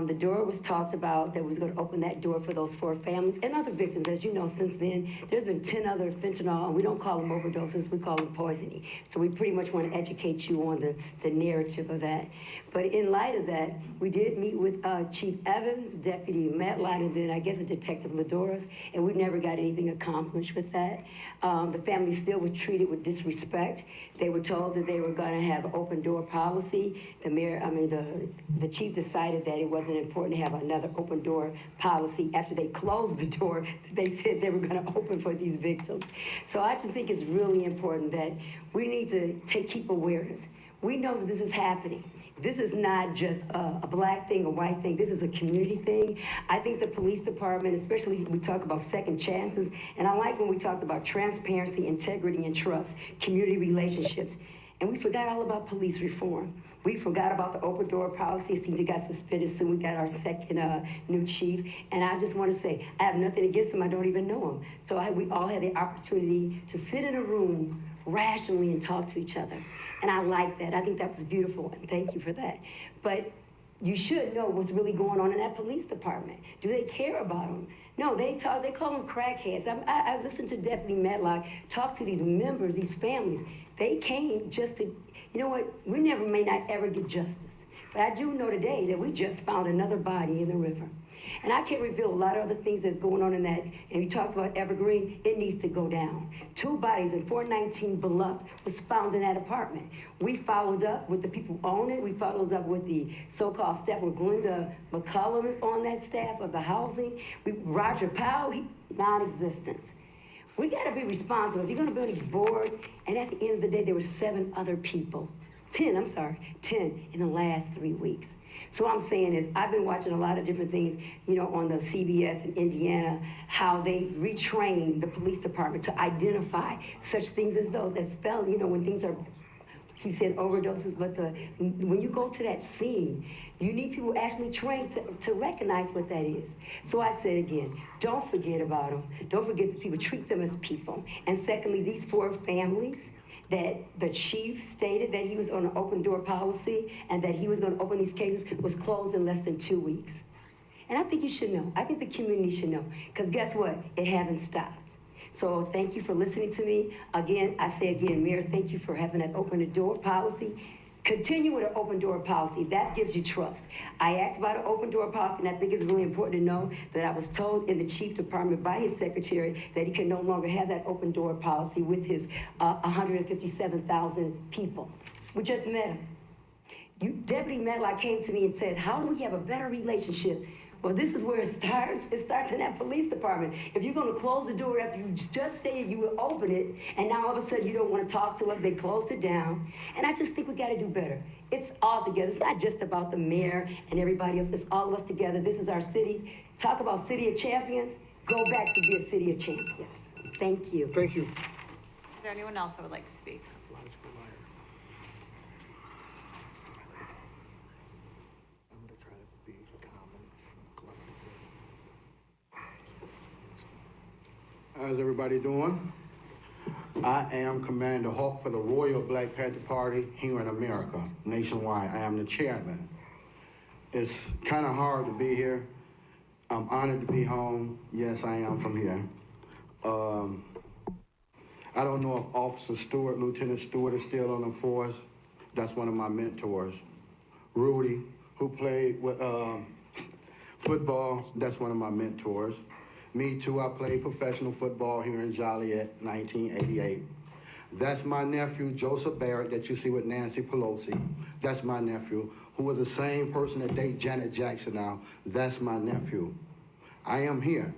The door was talked about, that was going to open that door for those 4 families and other victims. As you know, since then, there's been 10 other fentanyl, and we don't call them overdoses, we call them poisoning. So we pretty much want to educate you on the narrative of that. But in light of that, we did meet with Chief Evans, Deputy Matlock, and then I guess a Detective Ladoras, and we never got anything accomplished with that. The family still was treated with disrespect. They were told that they were going to have an open door policy. The chief decided that it wasn't important to have another open door policy after they closed the door. They said they were going to open for these victims. So I just think it's really important that we need to keep awareness. We know that this is happening. This is not just a black thing, a white thing. This is a community thing. I think the police department, especially we talk about second chances, and I like when we talked about transparency, integrity, and trust, community relationships. And we forgot all about police reform. We forgot about the open door policy. It seemed to got suspended soon. We got our second new chief. And I just want to say, I have nothing against him. I don't even know him. So we all had the opportunity to sit in a room rationally and talk to each other. And I like that. I think that was beautiful, and thank you for that. But you should know what's really going on in that police department. Do they care about them? No, they call them crackheads. I listened to Deputy Matlock talk to these members, these families. They came just to, you know what, we may not ever get justice. But I do know today that we just found another body in the river. And I can't reveal a lot of other things that's going on in that. And we talked about Evergreen, it needs to go down. 2 bodies in 419 Beloit was found in that apartment. We followed up with the people who own it. We followed up with the so-called staff, where Glenda McCullum is on that staff of the housing. Roger Powell, non-existent. We gotta be responsible. If you're gonna build these boards, and at the end of the day, there were 7 other people. 10 in the last 3 weeks. So what I'm saying is, I've been watching a lot of different things, you know, on the CBS in Indiana, how they retrain the police department to identify such things as those that spell, you know, when things are, she said overdoses, but when you go to that scene, you need people actually trained to recognize what that is. So I said again, don't forget about them. Don't forget that people, treat them as people. And secondly, these 4 families, that the chief stated that he was on an open door policy and that he was going to open these cases, was closed in less than 2 weeks. And I think you should know. I think the community should know. Because guess what? It hasn't stopped. So thank you for listening to me. Again, I say again, Mayor, thank you for having that open door policy. Continue with an open door policy. That gives you trust. I asked about an open door policy, and I think it's really important to know that I was told in the chief department by his secretary that he can no longer have that open door policy with his 157,000 people. We just met him. Deputy Matlock came to me and said, how do we have a better relationship? Well, this is where it starts. It starts in that police department. If you're going to close the door after you just stated you will open it, and now all of a sudden you don't want to talk to us, they closed it down. And I just think we got to do better. It's all together. It's not just about the mayor and everybody else. It's all of us together. This is our cities. Talk about city of champions. Go back to be a city of champions. Thank you. Thank you. Is there anyone else that would like to speak? How's everybody doing? I am Commander Hawk for the Royal Black Panther Party here in America, nationwide. I am the chairman. It's kind of hard to be here. I'm honored to be home. Yes, I am from here. I don't know if Officer Stewart, Lieutenant Stewart is still on the force. That's one of my mentors. Rudy, who played with football, that's one of my mentors. Me too, I played professional football here in Joliet, 1988. That's my nephew, Joseph Barrett, that you see with Nancy Pelosi. That's my nephew, who was the same person that dated Janet Jackson now. That's my nephew. I am here.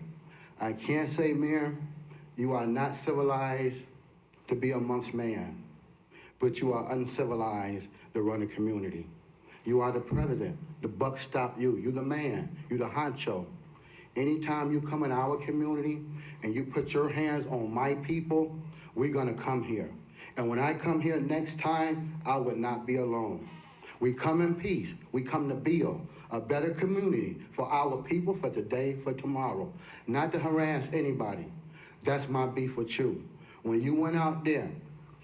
I can't say, Mayor, you are not civilized to be amongst man, but you are uncivilized to run a community. You are the president. The buck stopped you. You're the man. You're the honcho. Anytime you come in our community and you put your hands on my people, we're gonna come here. And when I come here next time, I would not be alone. We come in peace. We come to build a better community for our people, for today, for tomorrow. Not to harass anybody. That's my beef with you. When you went out there,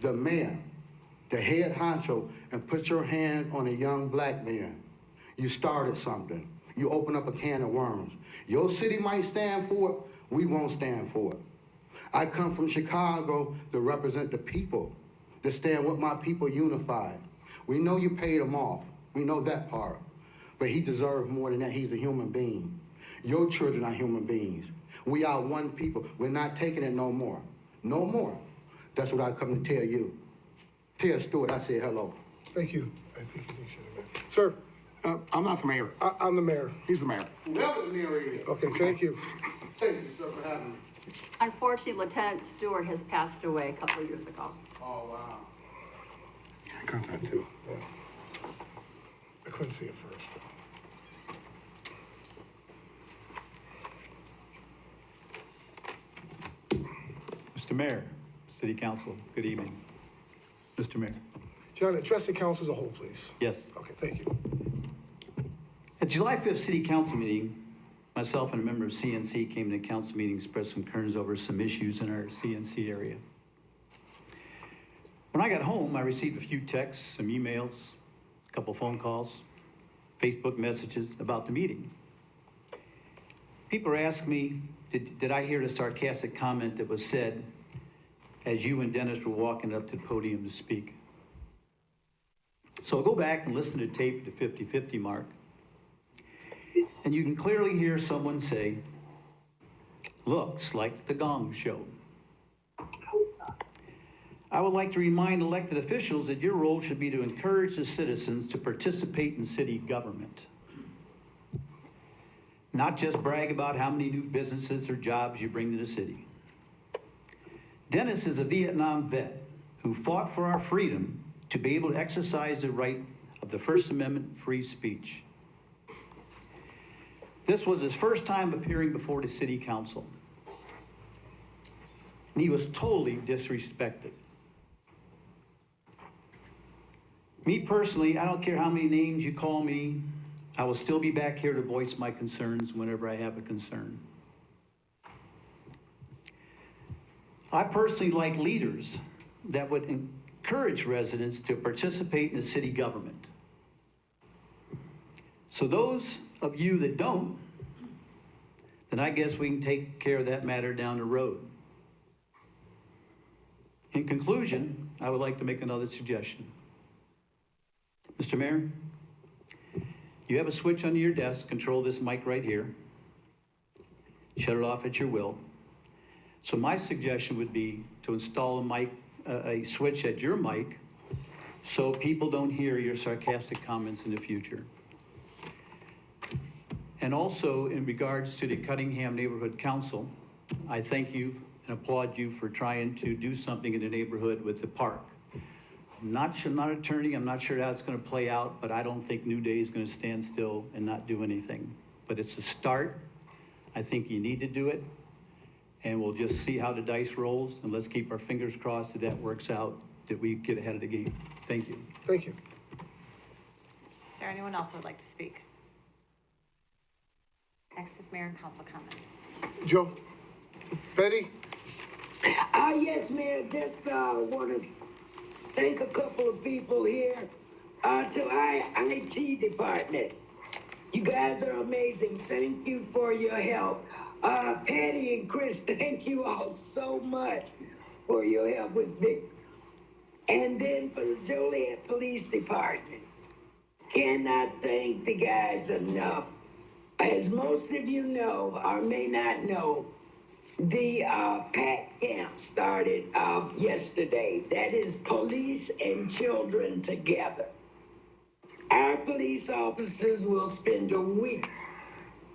the mayor, the head honcho, and put your hand on a young black man, you started something. You open up a can of worms. Your city might stand for it, we won't stand for it. I come from Chicago to represent the people, to stand with my people unified. We know you paid him off. We know that part. But he deserves more than that. He's a human being. Your children are human beings. We are one people. We're not taking it no more. No more. That's what I come to tell you. Tell Stewart I said hello. Thank you. I think you think so, man. Sir, I'm not the mayor. I'm the mayor. He's the mayor. Whoever the mayor is. Okay, thank you. Thank you, sir, for having me. Unfortunately, Lieutenant Stewart has passed away a couple of years ago. Oh, wow. I got that too. Yeah. I couldn't see it first. Mr. Mayor, City Council, good evening. Mr. Mayor. John, address the council as a whole, please. Yes. Okay, thank you. At July 5th City Council meeting, myself and a member of CNC came to the council meeting, expressed some concerns over some issues in our CNC area. When I got home, I received a few texts, some emails, a couple phone calls, Facebook messages about the meeting. People are asking me, did I hear the sarcastic comment that was said as you and Dennis were walking up to the podium to speak? So I'll go back and listen to tape at the 50-50 mark. And you can clearly hear someone say, "Looks like the Gong Show." I would like to remind elected officials that your role should be to encourage the citizens to participate in city government. Not just brag about how many new businesses or jobs you bring to the city. Dennis is a Vietnam vet who fought for our freedom to be able to exercise the right of the First Amendment free speech. This was his first time appearing before the city council. And he was totally disrespected. Me personally, I don't care how many names you call me, I will still be back here to voice my concerns whenever I have a concern. I personally like leaders that would encourage residents to participate in the city government. So those of you that don't, then I guess we can take care of that matter down the road. In conclusion, I would like to make another suggestion. Mr. Mayor, you have a switch under your desk, control this mic right here. Shut it off at your will. So my suggestion would be to install a mic, a switch at your mic so people don't hear your sarcastic comments in the future. And also in regards to the Cunningham Neighborhood Council, I thank you and applaud you for trying to do something in the neighborhood with the park. I'm not an attorney, I'm not sure how it's gonna play out, but I don't think New Day is gonna stand still and not do anything. But it's a start. I think you need to do it. And we'll just see how the dice rolls, and let's keep our fingers crossed that that works out, that we get ahead of the game. Thank you. Thank you. Is there anyone else who would like to speak? Next is mayor and council comments. Joe, Betty, Yes, Mayor, just, want to thank a couple of people here, to our IT department. You guys are amazing. Thank you for your help. Patty and Chris, thank you all so much for your help with me. And then for the Joliet Police Department, cannot thank the guys enough. As most of you know, or may not know, the PAC camp started yesterday. That is police and children together. Our police officers will spend a week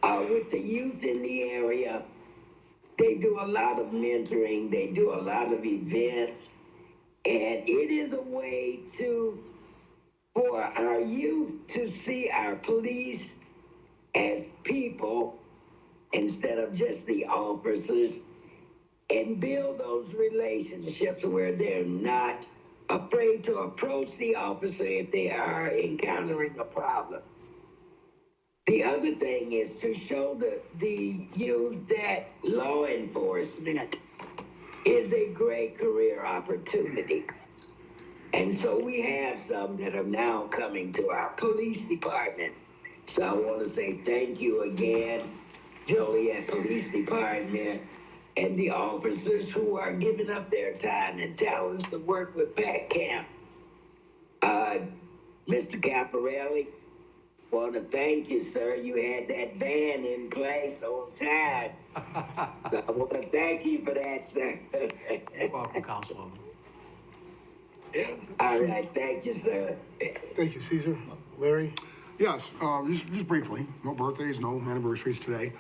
with the youth in the area. They do a lot of mentoring. They do a lot of events. And it is a way for our youth to see our police as people instead of just the officers, and build those relationships where they're not afraid to approach the officer if they are encountering a problem. The other thing is to show the youth that law enforcement is a great career opportunity. And so we have some that are now coming to our police department. So I want to say thank you again, Joliet Police Department, and the officers who are giving up their time and talents to work with PAC Camp. Mr. Caparelli, want to thank you, sir. You had that van in place on time. So I want to thank you for that, sir. You're welcome, Councilwoman. All right, thank you, sir. Thank you, Caesar. Larry? Yes, just briefly, no birthdays, no anniversaries today.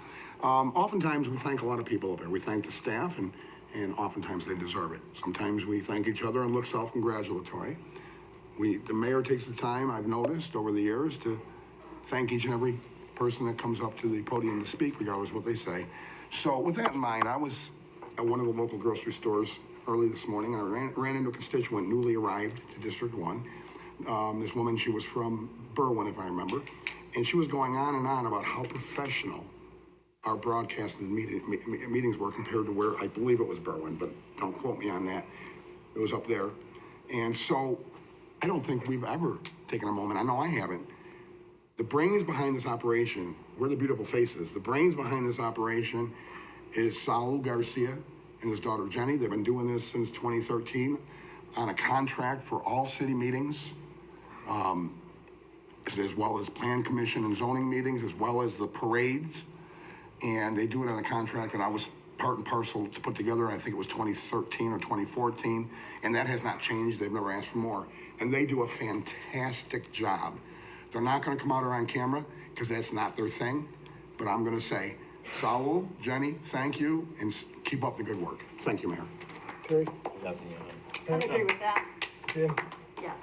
Oftentimes we thank a lot of people up there. We thank the staff and oftentimes they deserve it. Sometimes we thank each other and look self-congratulatory. The mayor takes the time, I've noticed over the years, to thank each and every person that comes up to the podium to speak, regardless of what they say. So with that in mind, I was at one of the local grocery stores early this morning, and I ran into a constituent newly arrived to District 1. This woman, she was from Berwyn, if I remember, and she was going on and on about how professional our broadcasted meetings were compared to where I believe it was Berwyn, but don't quote me on that. It was up there. And so I don't think we've ever taken a moment, I know I haven't. The brains behind this operation, we're the beautiful faces. The brains behind this operation is Saul Garcia and his daughter Jenny. They've been doing this since 2013 on a contract for all city meetings, as well as plan commission and zoning meetings, as well as the parades. And they do it on a contract that I was part and parcel to put together. I think it was 2013 or 2014, and that has not changed. They've never asked for more. And they do a fantastic job. They're not gonna come out on camera because that's not their thing, but I'm gonna say, Saul, Jenny, thank you, and keep up the good work. Thank you, Mayor. Terry? I agree with that. Jim? Yes.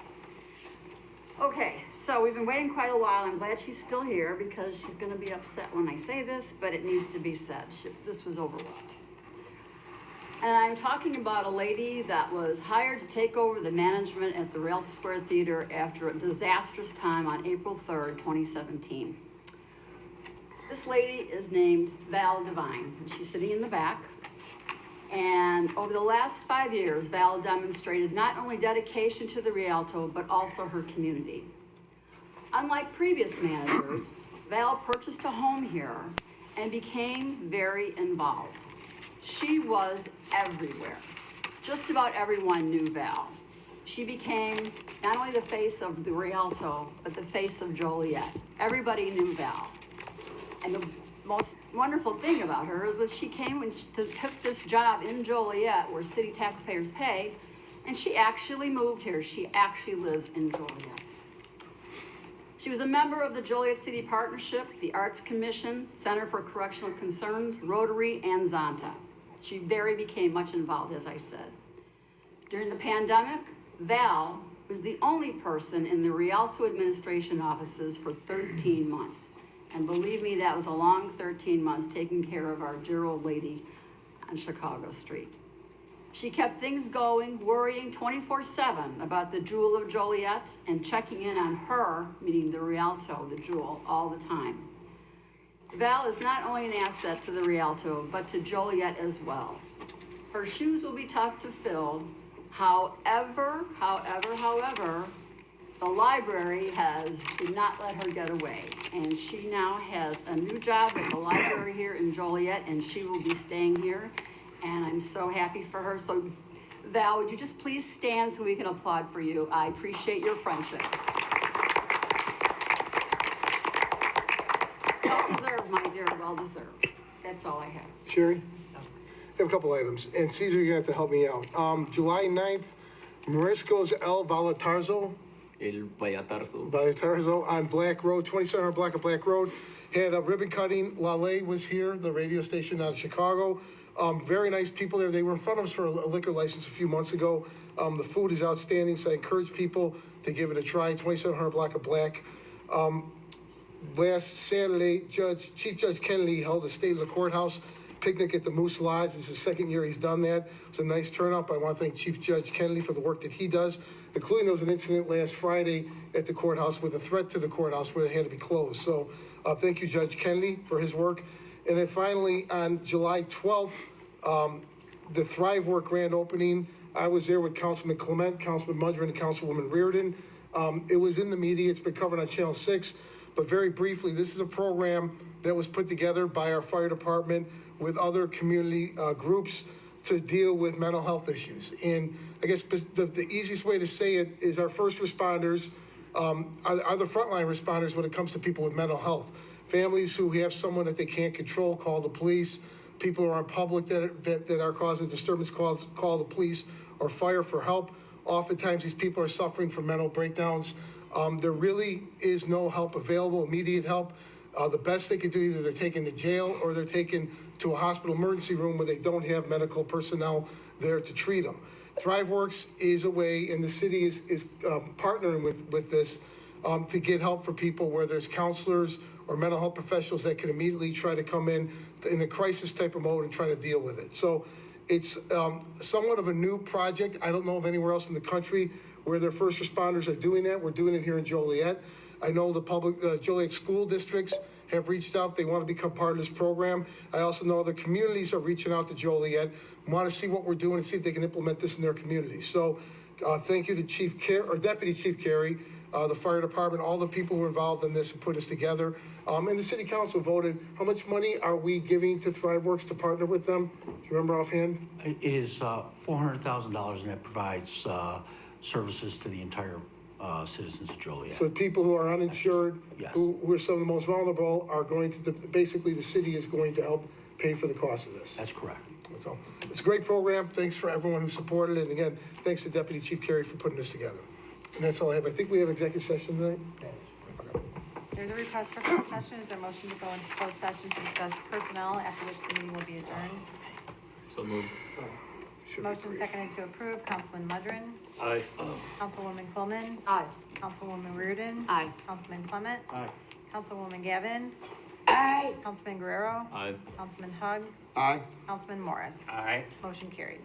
Okay, so we've been waiting quite a while. I'm glad she's still here because she's gonna be upset when I say this, but it needs to be said. This was overlooked. And I'm talking about a lady that was hired to take over the management at the Rialto Square Theater after a disastrous time on April 3rd, 2017. This lady is named Val Devine, and she's sitting in the back. And over the last 5 years, Val demonstrated not only dedication to the Rialto, but also her community. Unlike previous managers, Val purchased a home here and became very involved. She was everywhere. Just about everyone knew Val. She became not only the face of the Rialto, but the face of Joliet. Everybody knew Val. And the most wonderful thing about her is when she came and took this job in Joliet where city taxpayers pay, and she actually moved here. She actually lives in Joliet. She was a member of the Joliet City Partnership, the Arts Commission, Center for Correctional Concerns, Rotary, and Zonta. She became much involved, as I said. During the pandemic, Val was the only person in the Rialto administration offices for 13 months. And believe me, that was a long 13 months taking care of our dear old lady on Chicago Street. She kept things going, worrying 24/7 about the Jewel of Joliet and checking in on her, meaning the Rialto, the Jewel, all the time. Val is not only an asset to the Rialto, but to Joliet as well. Her shoes will be tough to fill. However, the library did not let her get away. And she now has a new job at the library here in Joliet, and she will be staying here. And I'm so happy for her. So Val, would you just please stand so we can applaud for you? I appreciate your friendship. Well deserved, my dear, well deserved. That's all I have. Sherry? I have a couple items, and Caesar, you're gonna have to help me out. July 9th, Marisco's El Valatarzo on Black Road, 2700 Block of Black Road, had a ribbon cutting. Lale was here, the radio station out of Chicago. Very nice people there. They were in front of us for a liquor license a few months ago. The food is outstanding, so I encourage people to give it a try. 2700 Block of Black. Last Saturday, Chief Judge Kennedy held a state of the courthouse picnic at the Moose Lodge. This is the second year he's done that. It's a nice turnout. I want to thank Chief Judge Kennedy for the work that he does, including there was an incident last Friday at the courthouse with a threat to the courthouse where they had to be closed. So thank you, Judge Kennedy, for his work. And then finally, on July 12th, the Thrive Work grand opening. I was there with Councilman Clement, Councilman Mudrin, and Councilwoman Reardon. It was in the media. It's been covered on Channel 6. But very briefly, this is a program that was put together by our fire department with other community groups to deal with mental health issues. And I guess the easiest way to say it is our first responders are the frontline responders when it comes to people with mental health. Families who have someone that they can't control, call the police. People who are in public that are causing disturbance, call the police or fire for help. Oftentimes, these people are suffering from mental breakdowns. There really is no help available, immediate help. The best they could do, either they're taken to jail or they're taken to a hospital emergency room where they don't have medical personnel there to treat them. ThriveWorks is a way, and the city is partnering with this to get help for people where there's counselors or mental health professionals that can immediately try to come in a crisis type of mode and try to deal with it. So it's somewhat of a new project. I don't know of anywhere else in the country where their first responders are doing that. We're doing it here in Joliet. I know the public Joliet school districts have reached out. They want to become part of this program. I also know other communities are reaching out to Joliet, want to see what we're doing and see if they can implement this in their communities. So thank you to Deputy Chief Carey, the fire department, all the people who are involved in this and put this together. And the city council voted. How much money are we giving to ThriveWorks to partner with them? Do you remember offhand? It is $400,000, and it provides services to the entire citizens of Joliet. So people who are uninsured, Yes. who are some of the most vulnerable, are going to, basically the city is going to help pay for the cost of this. That's correct. That's all. It's a great program. Thanks for everyone who supported it. And again, thanks to Deputy Chief Carey for putting this together. And that's all I have. I think we have executive session tonight. There's a request for closed session. Is there a motion to go into closed session to discuss personnel, after which the meeting will be adjourned? So moved. Motion seconded to approve. Councilman Mudrin. Aye. Councilwoman Coleman. Aye. Councilwoman Reardon. Aye. Councilman Clement. Aye. Councilwoman Gavin. Aye. Councilman Guerrero. Aye. Councilman Hug. Aye. Councilman Morris. Aye. Motion carried.